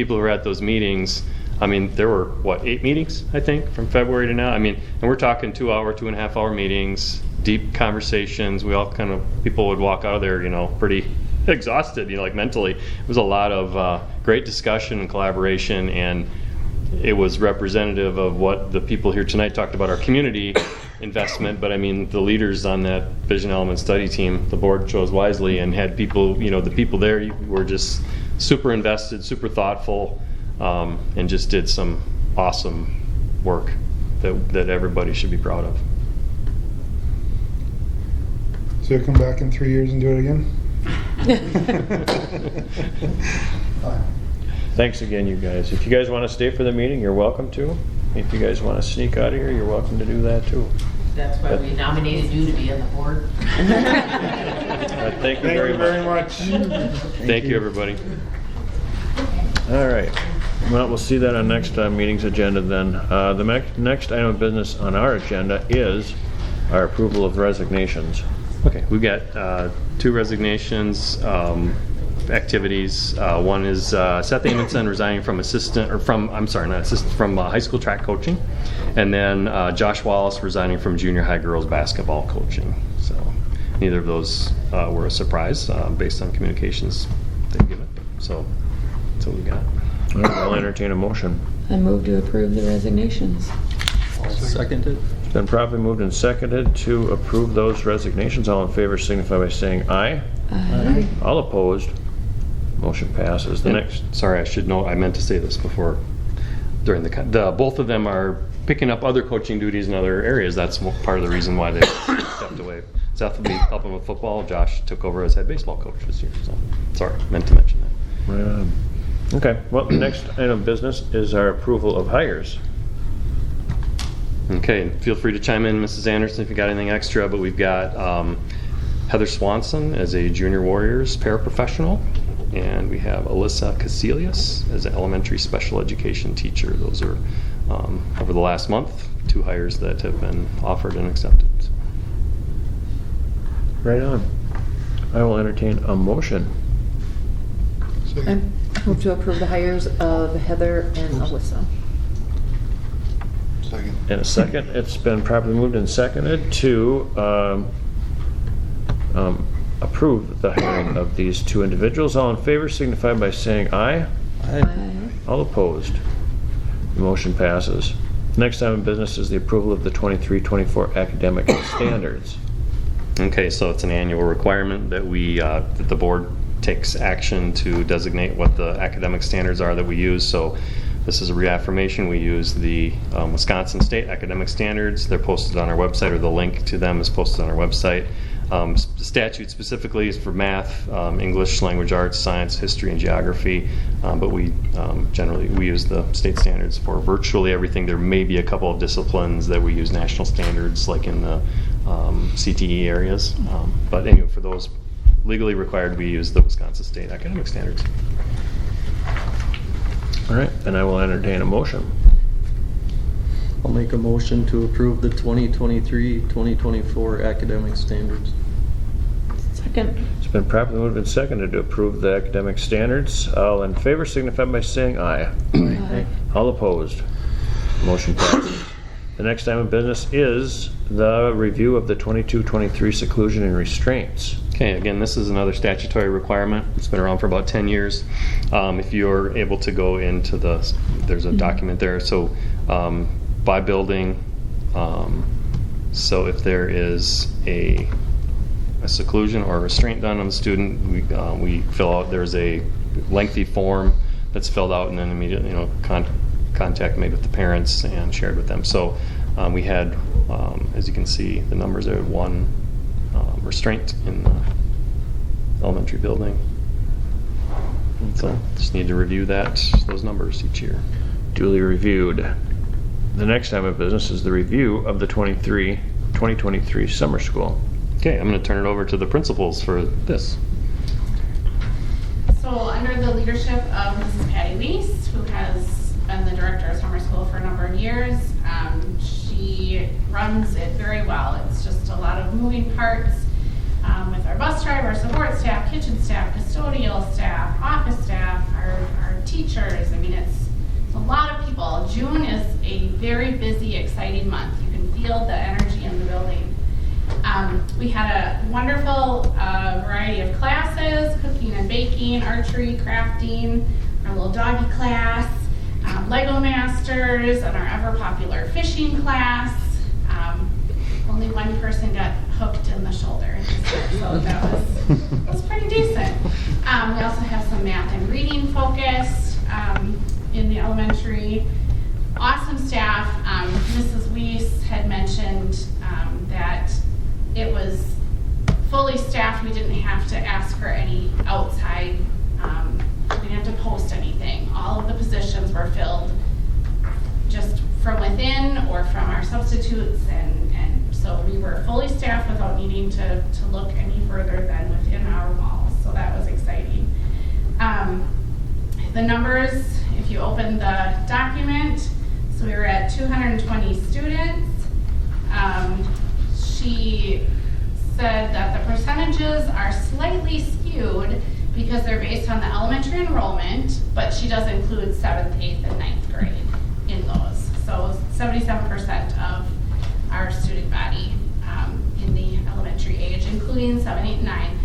were at those meetings. I mean, there were 8 meetings, I think, from February to now. I mean, and we're talking 2.5 hour meetings, deep conversations. People would walk out of there, pretty exhausted, like mentally. It was a lot of great discussion and collaboration, and it was representative of what the people here tonight talked about, our community investment. But I mean, the leaders on that Vision Element Study team, the board chose wisely and had people, the people there were just super invested, super thoughtful, and just did some awesome work that everybody should be proud of. So you'll come back in 3 years and do it again? Thanks again, you guys. If you guys want to stay for the meeting, you're welcome to. If you guys want to sneak out of here, you're welcome to do that too. That's why we nominated you to be on the board. Thank you very much. Thank you, everybody. All right. Well, we'll see that on next meeting's agenda then. The next item of business on our agenda is our approval of resignations. Okay, we've got 2 resignations, activities. One is Seth Amundson resigning from high school track coaching, and then Josh Wallace resigning from junior high girls basketball coaching. So neither of those were a surprise based on communications they've given. So that's what we got. All right, I'll entertain a motion. I move to approve the resignations. Seconded. It's been properly moved and seconded to approve those resignations. All in favor signify by saying aye. Aye. All opposed. Motion passes. Sorry, I should know. I meant to say this before. During the both of them are picking up other coaching duties in other areas. That's part of the reason why they stepped away. Seth will be helping with football. Josh took over as head baseball coach this year. So sorry, meant to mention that. Right on. Okay. Well, the next item of business is our approval of hires. Okay, feel free to chime in, Mrs. Anderson, if you got anything extra, but we've got Heather Swanson as a Junior Warriors paraprofessional, and we have Alyssa Casilius as an elementary special education teacher. Those are, over the last month, 2 hires that have been offered and accepted. Right on. I will entertain a motion. I move to approve the hires of Heather and Alyssa. Second. In a second, it's been properly moved and seconded to approve the hiring of these 2 individuals. All in favor signify by saying aye. Aye. All opposed. The motion passes. Next item of business is the approval of the 23-24 academic standards. Okay, so it's an annual requirement that that the board takes action to designate what the academic standards are that we use. So this is a reaffirmation. We use the Wisconsin State Academic Standards. They're posted on our website, or the link to them is posted on our website. The statute specifically is for math, English, language arts, science, history, and geography. But we generally use the state standards for virtually everything. There may be a couple of disciplines that we use national standards, like in the CTE areas. But anyway, for those legally required, we use the Wisconsin State Academic Standards. All right, and I will entertain a motion. I'll make a motion to approve the 2023-2024 academic standards. Second. It's been properly moved and seconded to approve the academic standards. All in favor signify by saying aye. Aye. All opposed. Motion passes. The next item of business is the review of the 22-23 seclusion and restraints. Okay, again, this is another statutory requirement. It's been around for about 10 years. If you're able to go into there's a document there. So by building, so if there is a seclusion or restraint done on the student, we fill out, there's a lengthy form that's filled out and then immediately, contact made with the parents and shared with them. So we had, as you can see, the numbers are 1 restraint in the elementary building. And so just need to review those numbers each year. Duly reviewed. The next item of business is the review of the 2023 summer school. Okay, I'm going to turn it over to the principals for this. So under the leadership of Mrs. Patty Weiss, who has been the director of summer school for a number of years, she runs it very well. It's just a lot of moving parts with our bus driver, support staff, kitchen staff, custodial staff, office staff, our teachers. I mean, it's a lot of people. June is a very busy, exciting month. You can feel the energy in the building. We had a wonderful variety of classes: cooking and baking, archery, crafting, our little doggy class, Lego Masters, and our ever popular fishing class. Only one person got hooked in the shoulder, so that was pretty decent. We also have some math and reading focus in the elementary. Awesome staff. Mrs. Weiss had mentioned that it was fully staffed. We didn't have to ask for any outside, we didn't have to post anything. All of the positions were filled just from within or from our substitutes, and so we were fully staffed without needing to look any further than within our walls. So that was exciting. The numbers, if you open the document, so we were at 220 students. She said that the percentages are slightly skewed because they're based on the elementary enrollment, but she does include 7th, 8th, and 9th grade in those. So 77% of our student body in the elementary age, including 7, 8, and 9,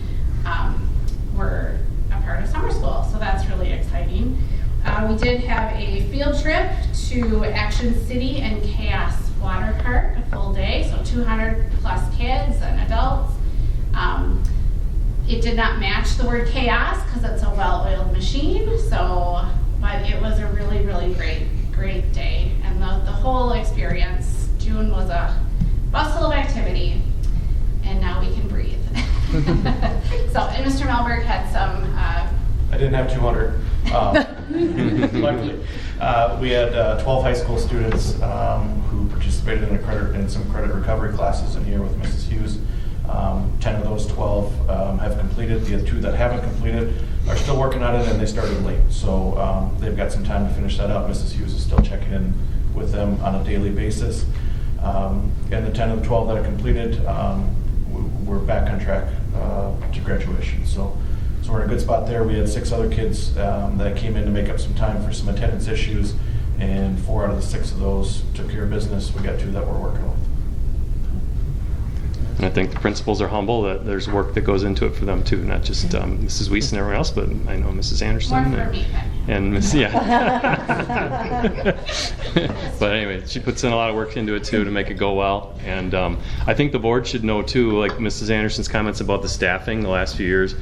were a part of summer school. So that's really exciting. We did have a field trip to Action City and Chaos Water Park, a full day, so 200 plus kids and adults. It did not match the word chaos because it's a well-oiled machine, but it was a really, really great day. And the whole experience, June was a bustle of activity, and now we can breathe. And Mr. Melberg had some... I didn't have 200. Luckily, we had 12 high school students who participated in some credit recovery classes in here with Mrs. Hughes. 10 of those 12 have completed. The 2 that haven't completed are still working on it, and they started late. So they've got some time to finish that up. Mrs. Hughes is still checking in with them on a daily basis. And the 10 of the 12 that are completed, we're back on track to graduation. So we're in a good spot there. We had 6 other kids that came in to make up some time for some attendance issues, and 4 out of the 6 of those took care of business. We got 2 that we're working with. And I think the principals are humble that there's work that goes into it for them too, not just Mrs. Weiss and everyone else, but I know Mrs. Anderson and Miss, But anyway, she puts in a lot of work into it too to make it go well. And I think the board should know too, like Mrs. Anderson's comments about the staffing the last few years,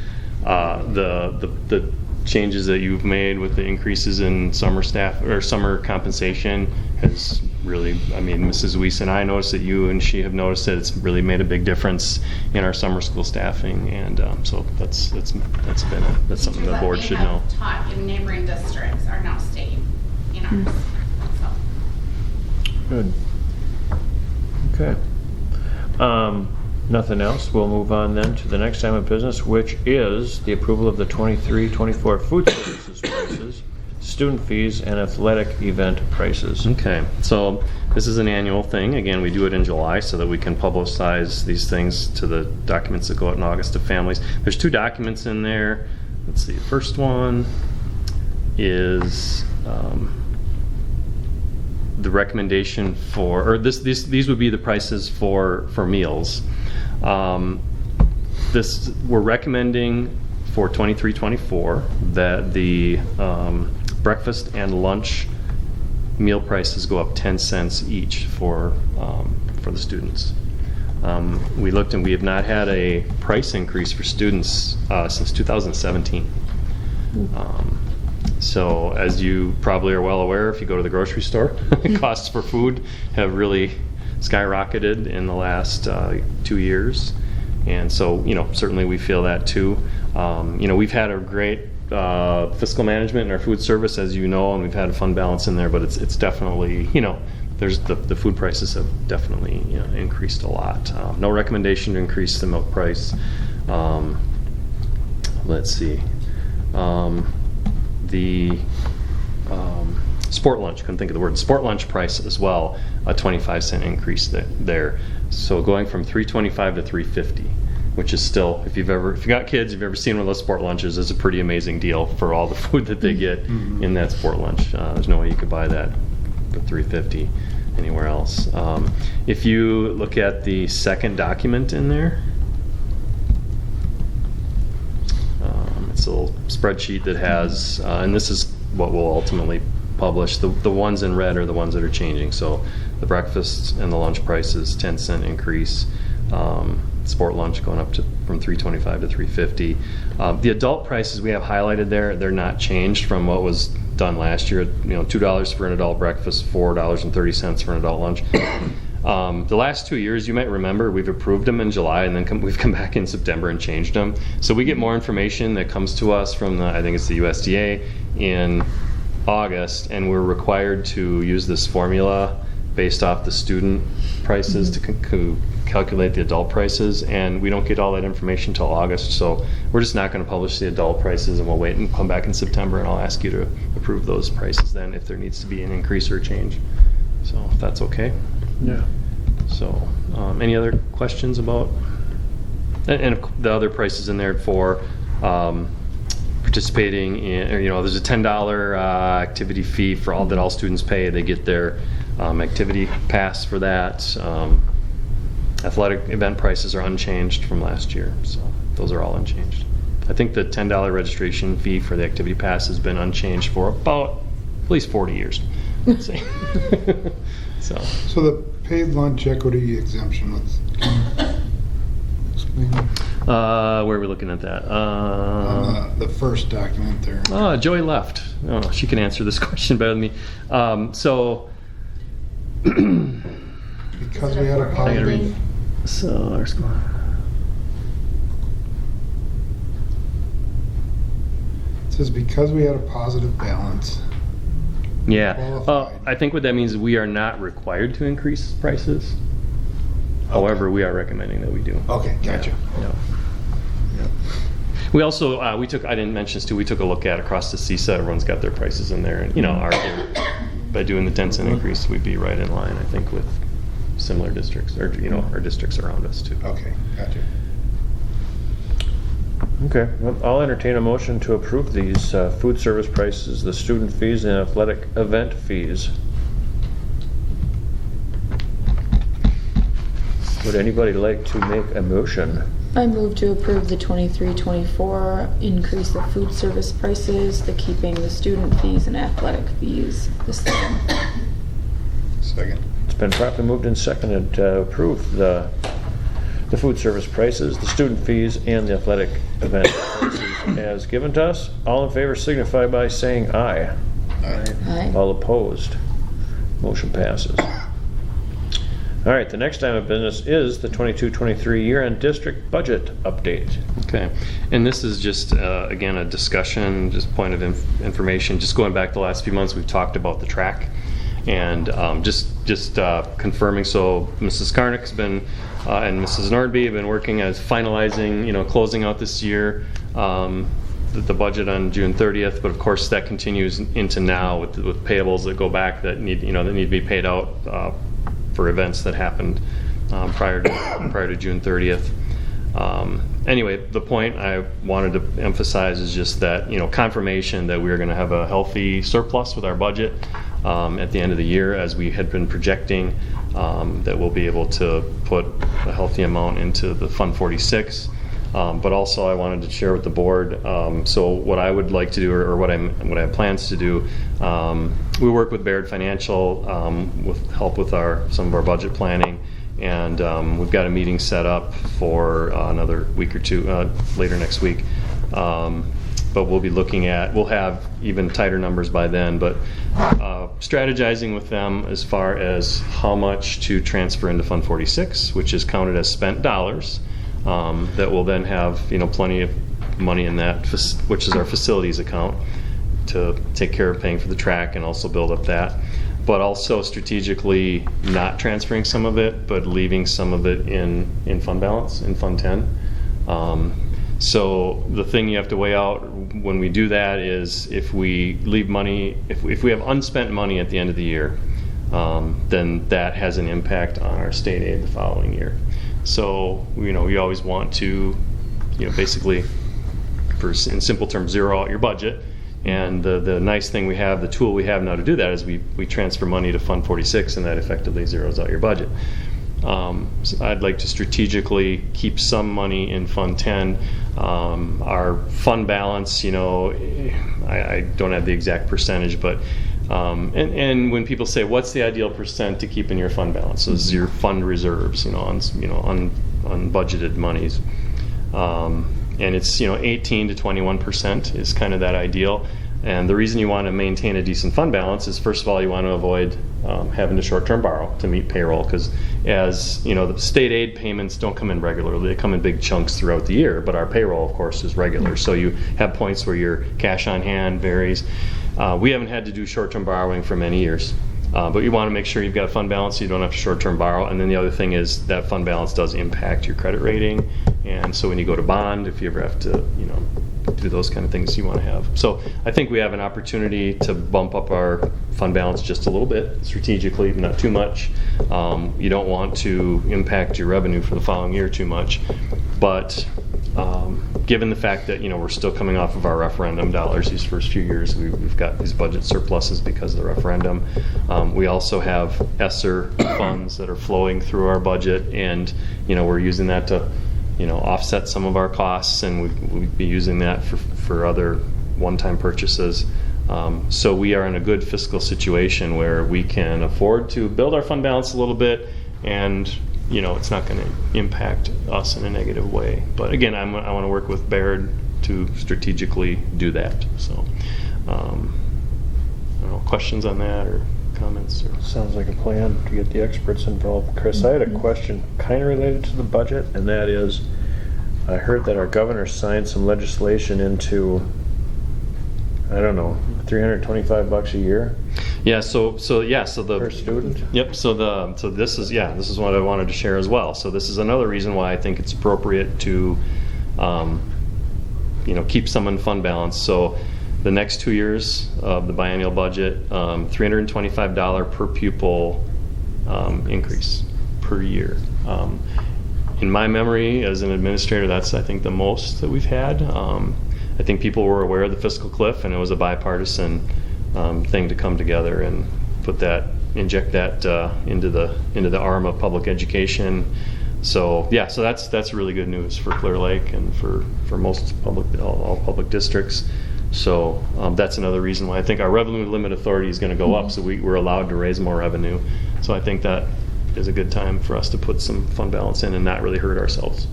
the changes that you've made with the increases in summer staff or summer compensation has really, Mrs. Weiss and I noticed that you and she have noticed that it's really made a big difference in our summer school staffing, and so that's something the board should know. Taught in neighboring districts are now staying in ours. Good. Okay. Nothing else. We'll move on then to the next item of business, which is the approval of the 23-24 food services prices, student fees, and athletic event prices. Okay, so this is an annual thing. Again, we do it in July so that we can publicize these things to the documents that go out in August to families. There's 2 documents in there. Let's see, the first one is the recommendation for, or these would be the prices for meals. we're recommending for 23-24 that the breakfast and lunch meal prices go up 10 cents each for the students. We looked and we have not had a price increase for students since 2017. So as you probably are well aware, if you go to the grocery store, costs for food have really skyrocketed in the last 2 years. And so, certainly we feel that too. We've had a great fiscal management in our food service, as you know, and we've had a fund balance in there, but it's definitely, there's the food prices have definitely increased a lot. No recommendation to increase the milk price. Let's see. The sport lunch, couldn't think of the word, sport lunch price as well, a 25-cent increase there. So going from $3.25 to $3.50, which is still, if you've got kids, if you've ever seen one of those sport lunches, it's a pretty amazing deal for all the food that they get in that sport lunch. There's no way you could buy that for $3.50 anywhere else. If you look at the second document in there, it's a little spreadsheet that has, and this is what we'll ultimately publish. The ones in red are the ones that are changing. So the breakfast and the lunch prices, 10-cent increase. Sport lunch going up from $3.25 to $3.50. The adult prices we have highlighted there, they're not changed from what was done last year. $2 for an adult breakfast, $4.30 for an adult lunch. The last 2 years, you might remember, we've approved them in July, and then we've come back in September and changed them. So we get more information that comes to us from I think it's the USDA in August, and we're required to use this formula based off the student prices to calculate the adult prices, and we don't get all that information until August, so we're just not going to publish the adult prices, and we'll wait and come back in September, and I'll ask you to approve those prices then if there needs to be an increase or a change. So if that's okay. Yeah. So any other questions about, and the other prices in there for participating in, there's a $10 activity fee for all students pay. They get their activity pass for that. Athletic event prices are unchanged from last year, so those are all unchanged. I think the $10 registration fee for the activity pass has been unchanged for about at least 40 years. Let's see. So the paid lunch equity exemption, let's explain. Where are we looking at that? The first document there. Oh, Joey left. Oh, she can answer this question better than me. So because we had a positive. So our score. It says because we had a positive balance. Yeah. I think what that means is we are not required to increase prices. Okay. However, we are recommending that we do. Okay, gotcha. Yeah. We also, I didn't mention this too, we took a look at across the CISA, everyone's got their prices in there, and by doing the 10-cent increase, we'd be right in line, I think, with similar districts, or our districts around us too. Okay, gotcha. Okay, well, I'll entertain a motion to approve these food service prices, the student fees, and athletic event fees. Would anybody like to make a motion? I move to approve the 23-24 increase of food service prices, the keeping the student fees and athletic fees the same. Second. It's been properly moved and seconded to approve the food service prices, the student fees, and the athletic event prices as given to us. All in favor signify by saying aye. Aye. All opposed. Motion passes. All right, the next item of business is the 22-23 year-end district budget update. Okay, and this is just, again, a discussion, just point of information. Just going back the last few months, we've talked about the track. And just confirming, so Mrs. Karnick's been, and Mrs. Nordby have been working as finalizing, closing out this year, the budget on June 30th, but of course that continues into now with payables that go back that need to be paid out for events that happened prior to June 30th. Anyway, the point I wanted to emphasize is just that, confirmation that we're going to have a healthy surplus with our budget at the end of the year, as we had been projecting, that we'll be able to put a healthy amount into the Fund 46. But also I wanted to share with the board, so what I would like to do, or what I have plans to do, we work with Baird Financial with help with some of our budget planning, and we've got a meeting set up for another week or two later next week. But we'll be looking at, we'll have even tighter numbers by then, but strategizing with them as far as how much to transfer into Fund 46, which is counted as spent dollars, that will then have plenty of money in that, which is our facilities account, to take care of paying for the track and also build up that. But also strategically not transferring some of it, but leaving some of it in fund balance, in Fund 10. So the thing you have to weigh out when we do that is if we leave money, if we have unspent money at the end of the year, then that has an impact on our state aid the following year. So you always want to, basically, in simple terms, zero out your budget. And the nice thing we have, the tool we have now to do that is we transfer money to Fund 46, and that effectively zeroes out your budget. So I'd like to strategically keep some money in Fund 10. Our fund balance, I don't have the exact percentage, but and when people say, what's the ideal percent to keep in your fund balance? So this is your fund reserves, on budgeted monies. And it's 18 to 21% is kind of that ideal. And the reason you want to maintain a decent fund balance is, first of all, you want to avoid having to short-term borrow to meet payroll, because as the state aid payments don't come in regularly, they come in big chunks throughout the year, but our payroll, of course, is regular. So you have points where your cash on hand varies. We haven't had to do short-term borrowing for many years. But you want to make sure you've got a fund balance so you don't have to short-term borrow. And then the other thing is that fund balance does impact your credit rating. And so when you go to bond, if you ever have to, do those kind of things, you want to have. So I think we have an opportunity to bump up our fund balance just a little bit strategically, not too much. You don't want to impact your revenue for the following year too much. But given the fact that we're still coming off of our referendum dollars these first few years, we've got these budget surpluses because of the referendum. We also have ESSER funds that are flowing through our budget, and we're using that to offset some of our costs, and we'd be using that for other one-time purchases. So we are in a good fiscal situation where we can afford to build our fund balance a little bit, and it's not going to impact us in a negative way. But again, I want to work with Baird to strategically do that. So, I don't know, questions on that or comments? Sounds like a plan to get the experts involved. Chris, I had a question kind of related to the budget, and that is, I heard that our governor signed some legislation into, I don't know, $325 a year. Yeah. So the per student. Yep. So this is what I wanted to share as well. So this is another reason why I think it's appropriate to, keep some in fund balance. So the next 2 years of the biennial budget, $325 per pupil increase per year. In my memory, as an administrator, that's I think the most that we've had. I think people were aware of the fiscal cliff, and it was a bipartisan thing to come together and inject that into the arm of public education. So yeah, so that's really good news for Clear Lake and for most all public districts. So that's another reason why I think our revenue limit authority is going to go up, so we're allowed to raise more revenue. So I think that is a good time for us to put some fund balance in and not really hurt ourselves.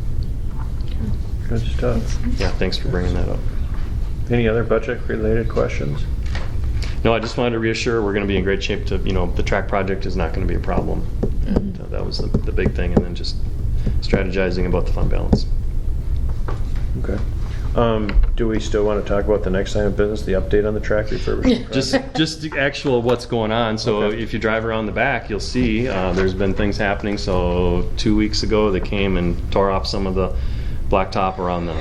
Good stuff. Yeah, thanks for bringing that up. Any other budget-related questions? No, I just wanted to reassure we're going to be in great shape to, the track project is not going to be a problem. And that was the big thing, and then just strategizing about the fund balance. Okay. Do we still want to talk about the next item of business, the update on the track refurbishment project? Just the actual what's going on. So okay. If you drive around the back, you'll see there's been things happening. So 2 weeks ago, they came and tore off some of the blacktop around the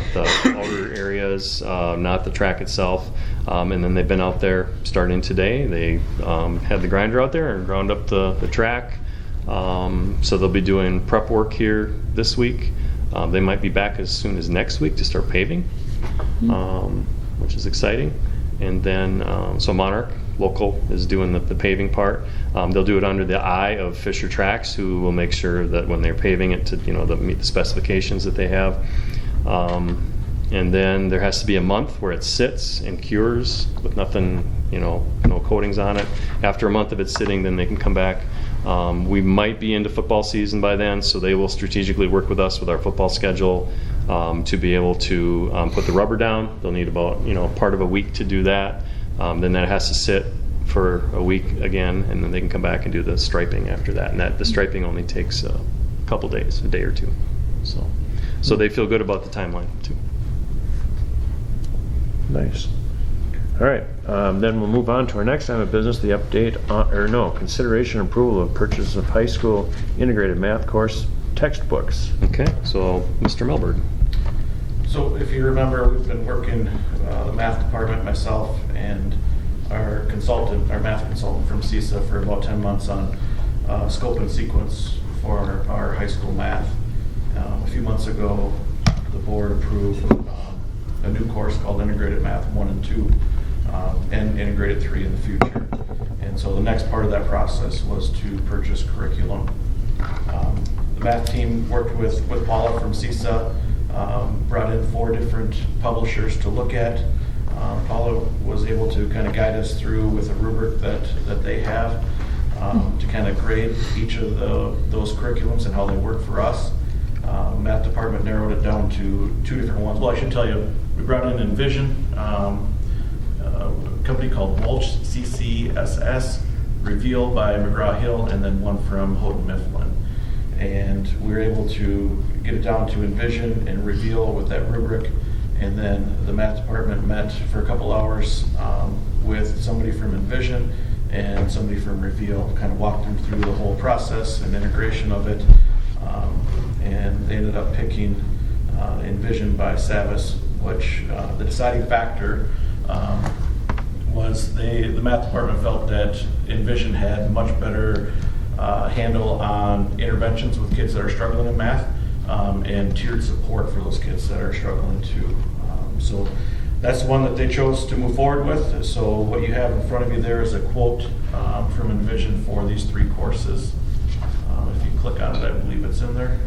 outer areas, not the track itself. And then they've been out there starting today. They had the grinder out there and ground up the track. So they'll be doing prep work here this week. They might be back as soon as next week to start paving, which is exciting. And then, so Monarch Local is doing the paving part. They'll do it under the eye of Fisher Tracks, who will make sure that when they're paving it to, they'll meet the specifications that they have. And then there has to be a month where it sits and cures with nothing, no coatings on it. After a month of it sitting, then they can come back. We might be into football season by then, so they will strategically work with us with our football schedule to be able to put the rubber down. They'll need about part of a week to do that. Then that has to sit for a week again, and then they can come back and do the striping after that. And the striping only takes a couple days, a day or two. So they feel good about the timeline too. Nice. All right, then we'll move on to our next item of business, the update consideration and approval of purchase of high school integrated math course textbooks. Okay, so Mr. Melberg. So if you remember, we've been working, the math department, myself, and our math consultant from CISA for about 10 months on scope and sequence for our high school math. A few months ago, the board approved a new course called Integrated Math 1 and 2 and Integrated 3 in the future. And so the next part of that process was to purchase curriculum. The math team worked with Paula from CISA, brought in 4 different publishers to look at. Paula was able to kind of guide us through with a rubric that they have to kind of grade each of those curriculums and how they work for us. Math department narrowed it down to 2 different ones. Well, I should tell you, we brought in Envision, a company called Walsh CCSS, Reveal by McGraw-Hill, and then one from Houghton Mifflin. And we were able to get it down to Envision and Reveal with that rubric. And then the math department met for a couple hours with somebody from Envision and somebody from Reveal, kind of walked them through the whole process and integration of it. And they ended up picking Envision by Savas, which the deciding factor was the math department felt that Envision had much better handle on interventions with kids that are struggling in math and tiered support for those kids that are struggling too. So that's the one that they chose to move forward with. So what you have in front of you there is a quote from Envision for these 3 courses. If you click on it, I believe it's in there.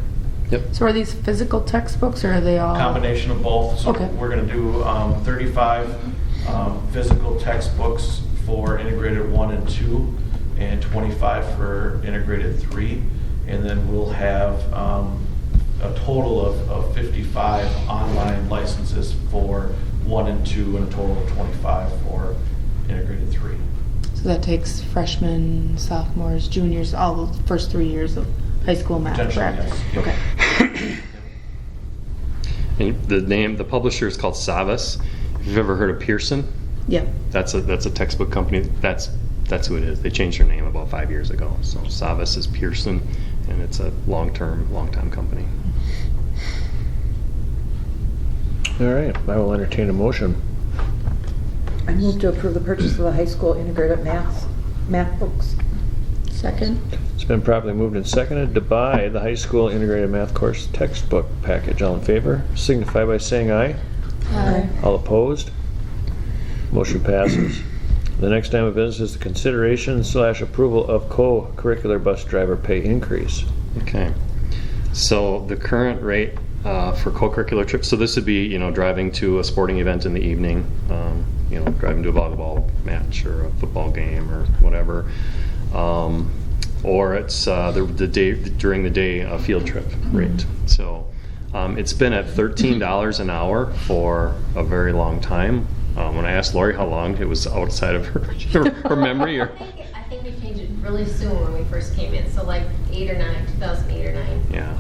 Yep. So are these physical textbooks or are they all? Combination of both. So Okay. we're going to do 35 physical textbooks for integrated 1 and 2 and 25 for integrated 3. And then we'll have a total of 55 online licenses for 1 and 2 and a total of 25 for integrated 3. So that takes freshmen, sophomores, juniors, all the first 3 years of high school math, Potentially, correct? yes. Yep. Okay. And the publisher is called Savas. If you've ever heard of Pearson, Yep. that's a textbook company. That's who it is. They changed their name about 5 years ago. So Savas is Pearson, and it's a long-time company. All right, I will entertain a motion. I move to approve the purchase of the high school integrated math books. Second. It's been properly moved and seconded to buy the high school integrated math course textbook package. All in favor, signify by saying aye. Aye. All opposed? Motion passes. The next item of business is the consideration / approval of co-curricular bus driver pay increase. Okay. So the current rate for co-curricular trips, so this would be, driving to a sporting event in the evening, driving to a volleyball match or a football game or whatever. Or it's the day during the day a field trip rate. So it's been at $13 an hour for a very long time. When I asked Lori how long, it was outside of her memory. Or I think we changed it really soon when we first came in, so like 2008 or 9. Yeah.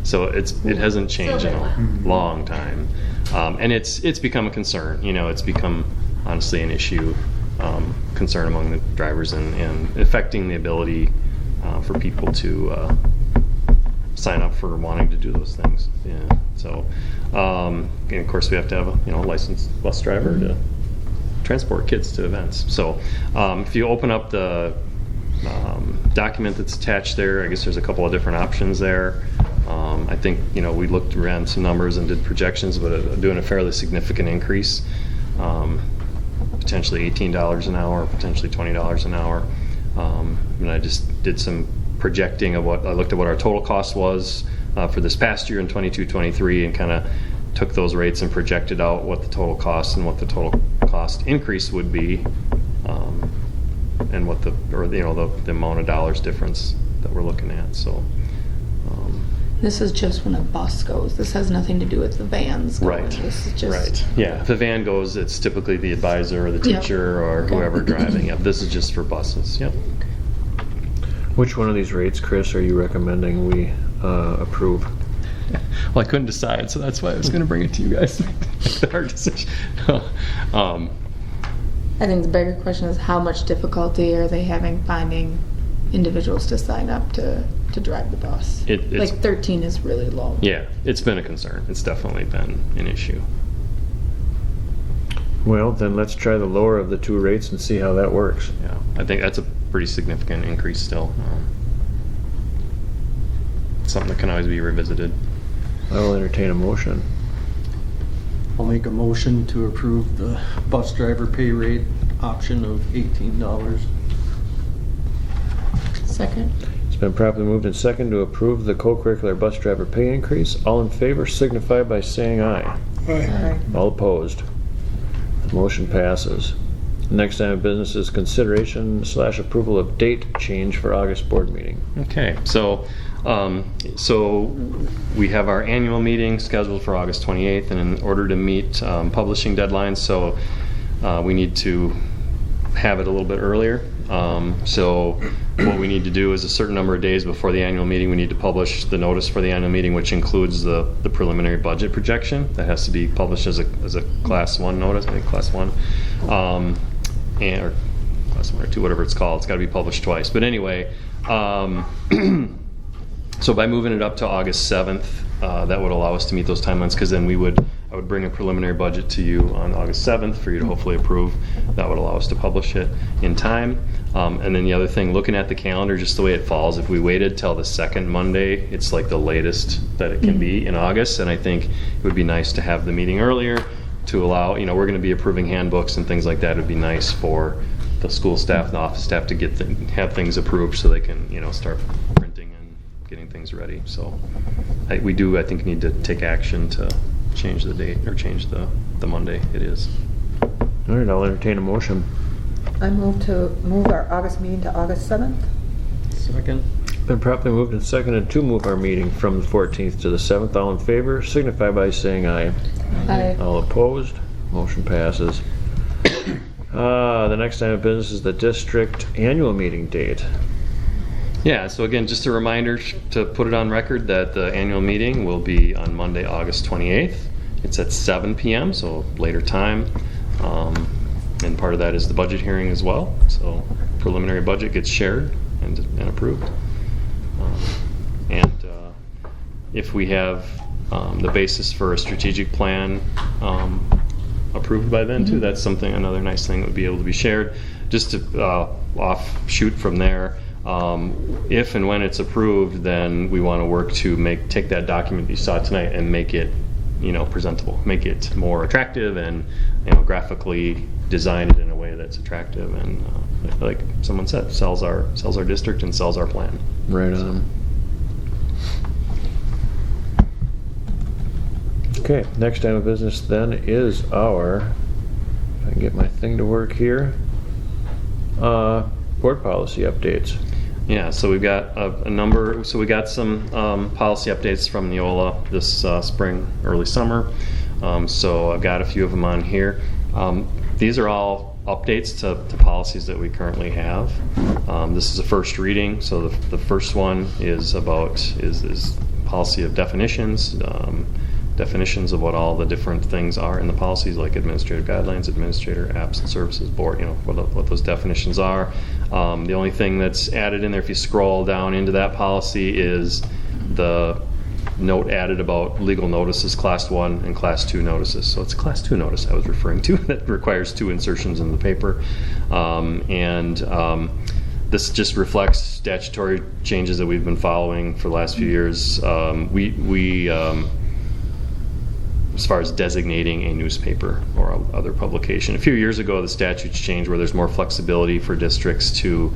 So it hasn't changed in a long time, and it's become a concern. It's become honestly an issue, concern among the drivers and affecting the ability for people to sign up for wanting to do those things. Yeah. So, and of course we have to have a licensed bus driver to transport kids to events. So, if you open up the document that's attached there, I guess there's a couple of different options there. I think we looked around some numbers and did projections, but doing a fairly significant increase, potentially $18 an hour, potentially $20 an hour. And I just did some projecting of I looked at what our total cost was for this past year in 22-23 and kind of took those rates and projected out what the total cost and what the total cost increase would be, and what the amount of dollars difference that we're looking at. So This is just when a bus goes. This has nothing to do with the vans going. right, This is just, right, yeah. If the van goes, it's typically the advisor or the Yep. teacher or whoever driving. Yep, this is just for buses. Yep. Which one of these rates, Chris, are you recommending we approve? Well, I couldn't decide, so that's why I was going to bring it to you guys. The hard decision. I think the bigger question is how much difficulty are they having finding individuals to sign up to drive the bus? It's, Like 13 is really low. yeah, it's been a concern. It's definitely been an issue. Well, then let's try the lower of the two rates and see how that works. Yeah, I think that's a pretty significant increase still. Something that can always be revisited. I will entertain a motion. I'll make a motion to approve the bus driver pay rate option of $18. Second. It's been properly moved and second to approve the co-curricular bus driver pay increase. All in favor signify by saying aye. Aye. All opposed. The motion passes. Next item of business is consideration / approval of date change for August board meeting. Okay, so we have our annual meeting scheduled for August 28th, and in order to meet publishing deadlines, so we need to have it a little bit earlier. So what we need to do is a certain number of days before the annual meeting, we need to publish the notice for the annual meeting, which includes the preliminary budget projection. That has to be published as a class 1 notice, I think class 1. Or class 1 or 2, whatever it's called. It's got to be published twice. But anyway, so by moving it up to August 7th, that would allow us to meet those timelines, because then I would bring a preliminary budget to you on August 7th for you to hopefully approve. That would allow us to publish it in time. And then the other thing, looking at the calendar, just the way it falls, if we waited till the second Monday, it's like the latest that it can be in August. And I think it would be nice to have the meeting earlier to allow, we're going to be approving handbooks and things like that. It would be nice for the school staff and the office staff to have things approved so they can, start printing and getting things ready. So we do, I think, need to take action to change the date, or change the Monday it is. All right, I'll entertain a motion. I move our August meeting to August 7th. Second. Been properly moved and seconded to move our meeting from the 14th to the 7th. All in favor signify by saying aye. Aye. All opposed, motion passes. The next item of business is the district annual meeting date. Yeah, so again, just a reminder to put it on record that the annual meeting will be on Monday, August 28th. It's at 7 p.m., so later time. And part of that is the budget hearing as well. So preliminary budget gets shared and approved. If we have the basis for a strategic plan approved by then too, that's another nice thing that would be able to be shared. Just to offshoot from there, if and when it's approved, then we want to work to take that document you saw tonight and make it, presentable, make it more attractive, and graphically design it in a way that's attractive and, like someone said, sells our district and sells our plan. Right on. Okay, next item of business then is our, if I can get my thing to work here, board policy updates. Yeah, so we've got a number. So we got some policy updates from Neola this spring, early summer. So I've got a few of them on here. These are all updates to policies that we currently have. This is a first reading. So the first one is about is policy of definitions. Definitions of what all the different things are in the policies, like administrative guidelines, administrator, apps and services board, what those definitions are. The only thing that's added in there, if you scroll down into that policy, is the note added about legal notices, class 1 and class 2 notices. So it's a class 2 notice I was referring to that requires 2 insertions in the paper. This just reflects statutory changes that we've been following for the last few years. As far as designating a newspaper or other publication. A few years ago, the statutes changed where there's more flexibility for districts to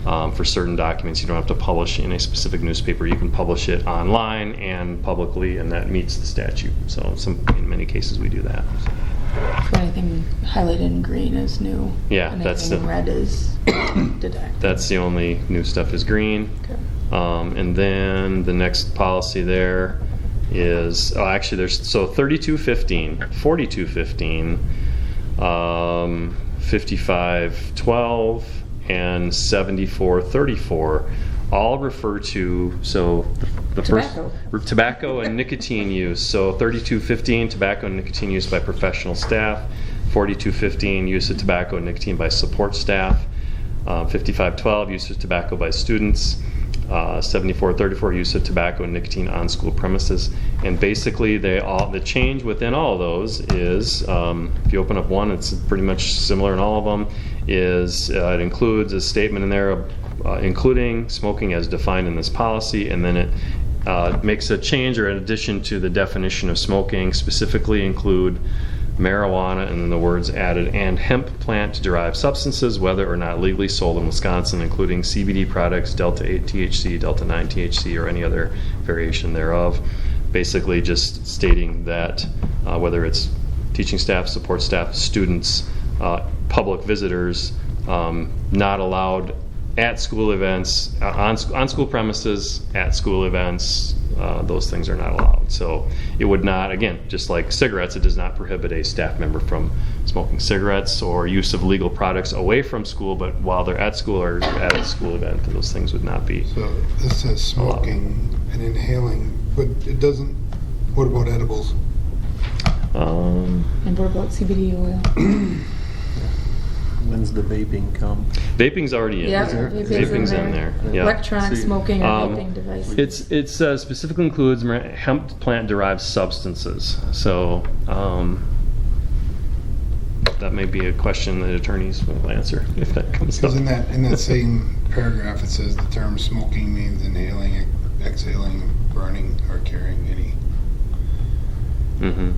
For certain documents, you don't have to publish in a specific newspaper. You can publish it online and publicly, and that meets the statute. So in many cases, we do that. So anything highlighted in green is new. Yeah, and that's anything the red is deducted. That's the only new stuff is green. Okay. And then the next policy there is, actually there's, so 3215, 4215, 5512, and 7434 all refer to, so the Tobacco. first, tobacco and nicotine use. So 3215, tobacco and nicotine use by professional staff. 4215, use of tobacco and nicotine by support staff. 5512, use of tobacco by students. 7434, use of tobacco and nicotine on school premises. And basically the change within all of those is, if you open up one, it's pretty much similar in all of them, is it includes a statement in there including smoking as defined in this policy, and then it makes a change or an addition to the definition of smoking, specifically include marijuana, and then the words added, and hemp plant derived substances, whether or not legally sold in Wisconsin, including CBD products, Delta 8 THC, Delta 9 THC, or any other variation thereof. Basically just stating that whether it's teaching staff, support staff, students, public visitors, not allowed at school events, on school premises, at school events, those things are not allowed. So it would not, again, just like cigarettes, it does not prohibit a staff member from smoking cigarettes or use of legal products away from school, but while they're at school or at a school event, those things would not be. So this says smoking and inhaling, but it doesn't, what about edibles? And what about CBD oil? When's the vaping come? Vaping's already in. Yeah, there. vaping's in there. Yeah. Electronic See, smoking or vaping devices. It specifically includes hemp plant derived substances. So that may be a question that attorneys will answer if that comes up. Because in that same paragraph, it says the term smoking means inhaling, exhaling, burning, or carrying any. Mm-hmm.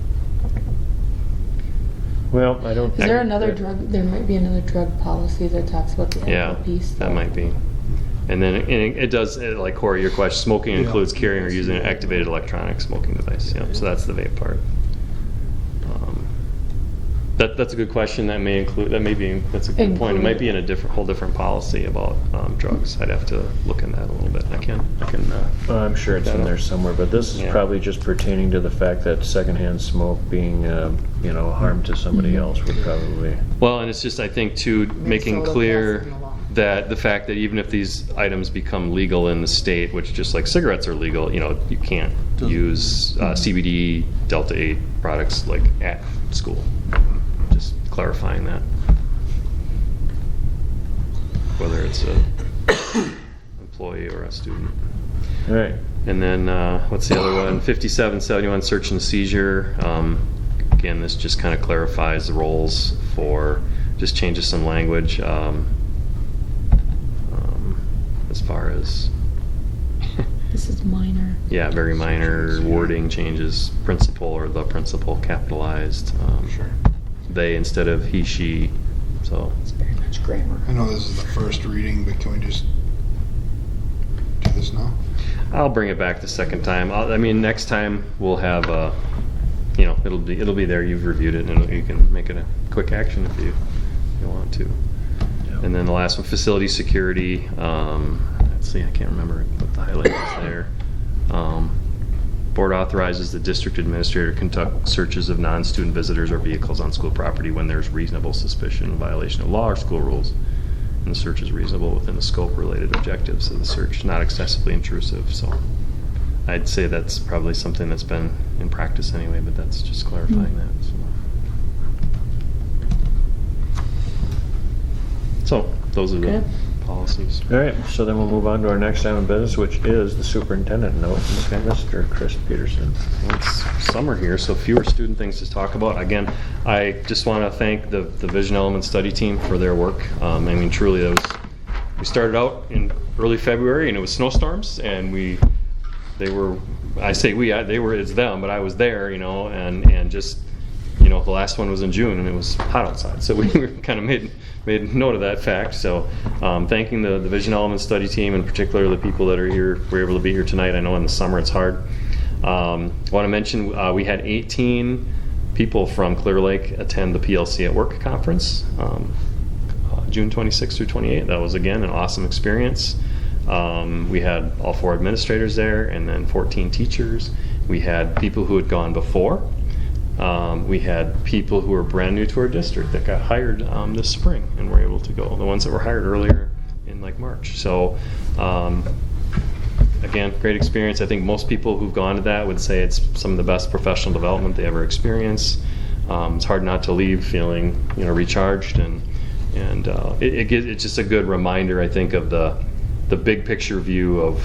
Well, I don't. Is there another drug? There might be another drug policy that talks about the edible piece. That might be. And then it does, like Corey, your question, smoking includes carrying or using an activated electronic smoking device. Yeah, so that's the vape part. That's a good question. That's a good point. It might be in a whole different policy about drugs. I'd have to look in that a little bit. I can. I'm sure it's in there somewhere, but this is probably just pertaining to the fact that secondhand smoke being, a harm to somebody else would probably. Well, and it's just, I think, too, making clear that the fact that even if these items become legal in the state, which just like cigarettes are legal, you can't use CBD, Delta 8 products like at school. Just clarifying that. Whether it's a employee or a student. All right. And then what's the other one? 5771, search and seizure. Again, this just kind of clarifies the roles for, just changes some language as far as. This is minor. Yeah, very minor wording changes. Principal or the principal capitalized. Sure. They instead of he, she. So It's very much grammar. I know this is the first reading, but can we just do this now? I'll bring it back the second time. Next time we'll have it'll be there. You've reviewed it, and you can make it a quick action if you want to. Yep. And then the last one, facility security. Let's see, I can't remember what the highlight is there. Board authorizes the district administrator to conduct searches of non-student visitors or vehicles on school property when there's reasonable suspicion of violation of law or school rules, and the search is reasonable within the scope related objectives of the search, not excessively intrusive. So I'd say that's probably something that's been in practice anyway, but that's just clarifying that. So those are the policies. All right, so then we'll move on to our next item of business, which is the superintendent note. Okay, Mr. Chris Peterson. Well, it's summer here, so fewer student things to talk about. Again, I just want to thank the Vision Element Study Team for their work. Truly, we started out in early February, and it was snowstorms, and it's them, but I was there, and just the last one was in June and it was hot outside, so we kind of made note of that fact. So thanking the Vision Element Study team, in particular the people that are here, were able to be here tonight. I know in the summer it's hard. I want to mention we had 18 people from Clear Lake attend the PLC at Work conference, June 26th through 28th. That was, again, an awesome experience. We had all 4 administrators there and then 14 teachers. We had people who had gone before. We had people who were brand new to our district that got hired this spring and were able to go. The ones that were hired earlier in like March. So again, great experience. I think most people who've gone to that would say it's some of the best professional development they ever experienced. It's hard not to leave feeling recharged, and it's just a good reminder, I think, of the big picture view of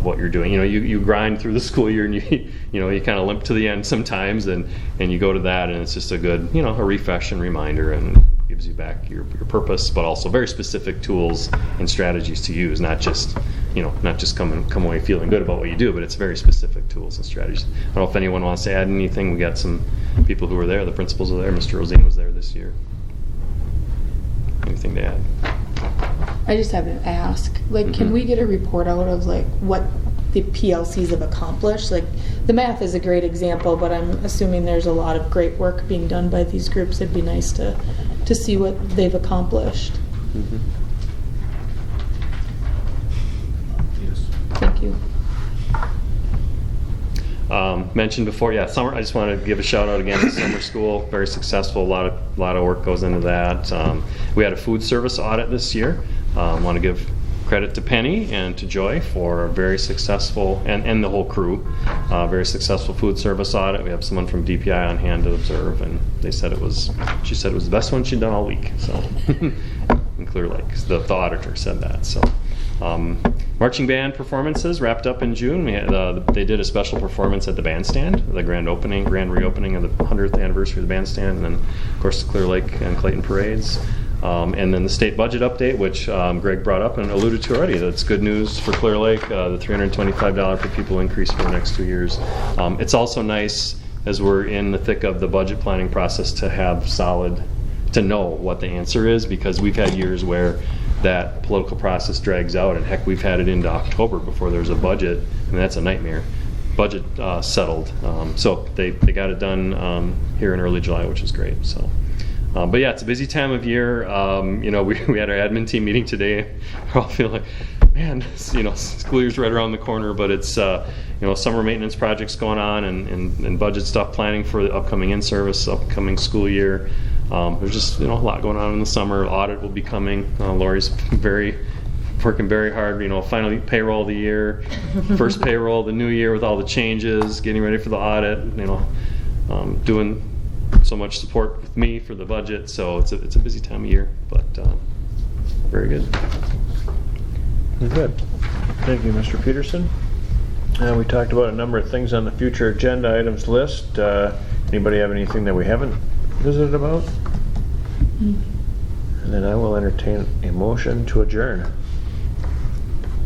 what you're doing. You grind through the school year and you kind of limp to the end sometimes, and you go to that and it's just a good a refresh and reminder, and gives you back your purpose, but also very specific tools and strategies to use, not just come away feeling good about what you do, but it's very specific tools and strategies. I don't know if anyone wants to add anything. We got some people who were there. The principals are there. Mr. Rosine was there this year. Anything to add? I just have to ask, can we get a report out of what the PLCs have accomplished? The math is a great example, but I'm assuming there's a lot of great work being done by these groups. It'd be nice to see what they've accomplished. Mm-hmm. Yes. Thank you. Mentioned before, summer. I just want to give a shout out again to summer school. Very successful. A lot of work goes into that. We had a food service audit this year. Want to give credit to Penny and to Joy for a very successful, and the whole crew, very successful food service audit. We have someone from DPI on hand to observe, and she said it was the best one she'd done all week. So, in Clear Lake, the auditor said that. So. Marching band performances wrapped up in June. They did a special performance at the bandstand, the grand reopening of the 100th anniversary of the bandstand, and then of course the Clear Lake and Clayton parades. And then the state budget update, which Greg brought up and alluded to already. That's good news for Clear Lake, the $325 per pupil increase for the next 2 years. It's also nice, as we're in the thick of the budget planning process, to know what the answer is, because we've had years where that political process drags out, and heck, we've had it into October before there's a budget, and that's a nightmare. Budget settled, so they got it done here in early July, which is great. So, but yeah, it's a busy time of year. We had our admin team meeting today. We're all feeling like, man, school year's right around the corner, but it's summer maintenance projects going on and budget stuff, planning for the upcoming in-service, upcoming school year. There's just a lot going on in the summer. Audit will be coming. Lori's working very hard. Finally payroll of the year, first payroll of the new year with all the changes, getting ready for the audit. Doing so much support with me for the budget. So it's a busy time of year, but very good. Good. Thank you, Mr. Peterson. We talked about a number of things on the future agenda items list. Anybody have anything that we haven't visited about? And then I will entertain a motion to adjourn.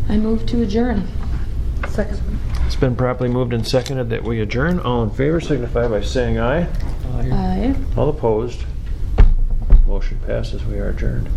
I move to adjourn. Second. It's been properly moved and seconded that we adjourn. All in favor signify by saying aye. Aye. All opposed. Motion passes. We are adjourned.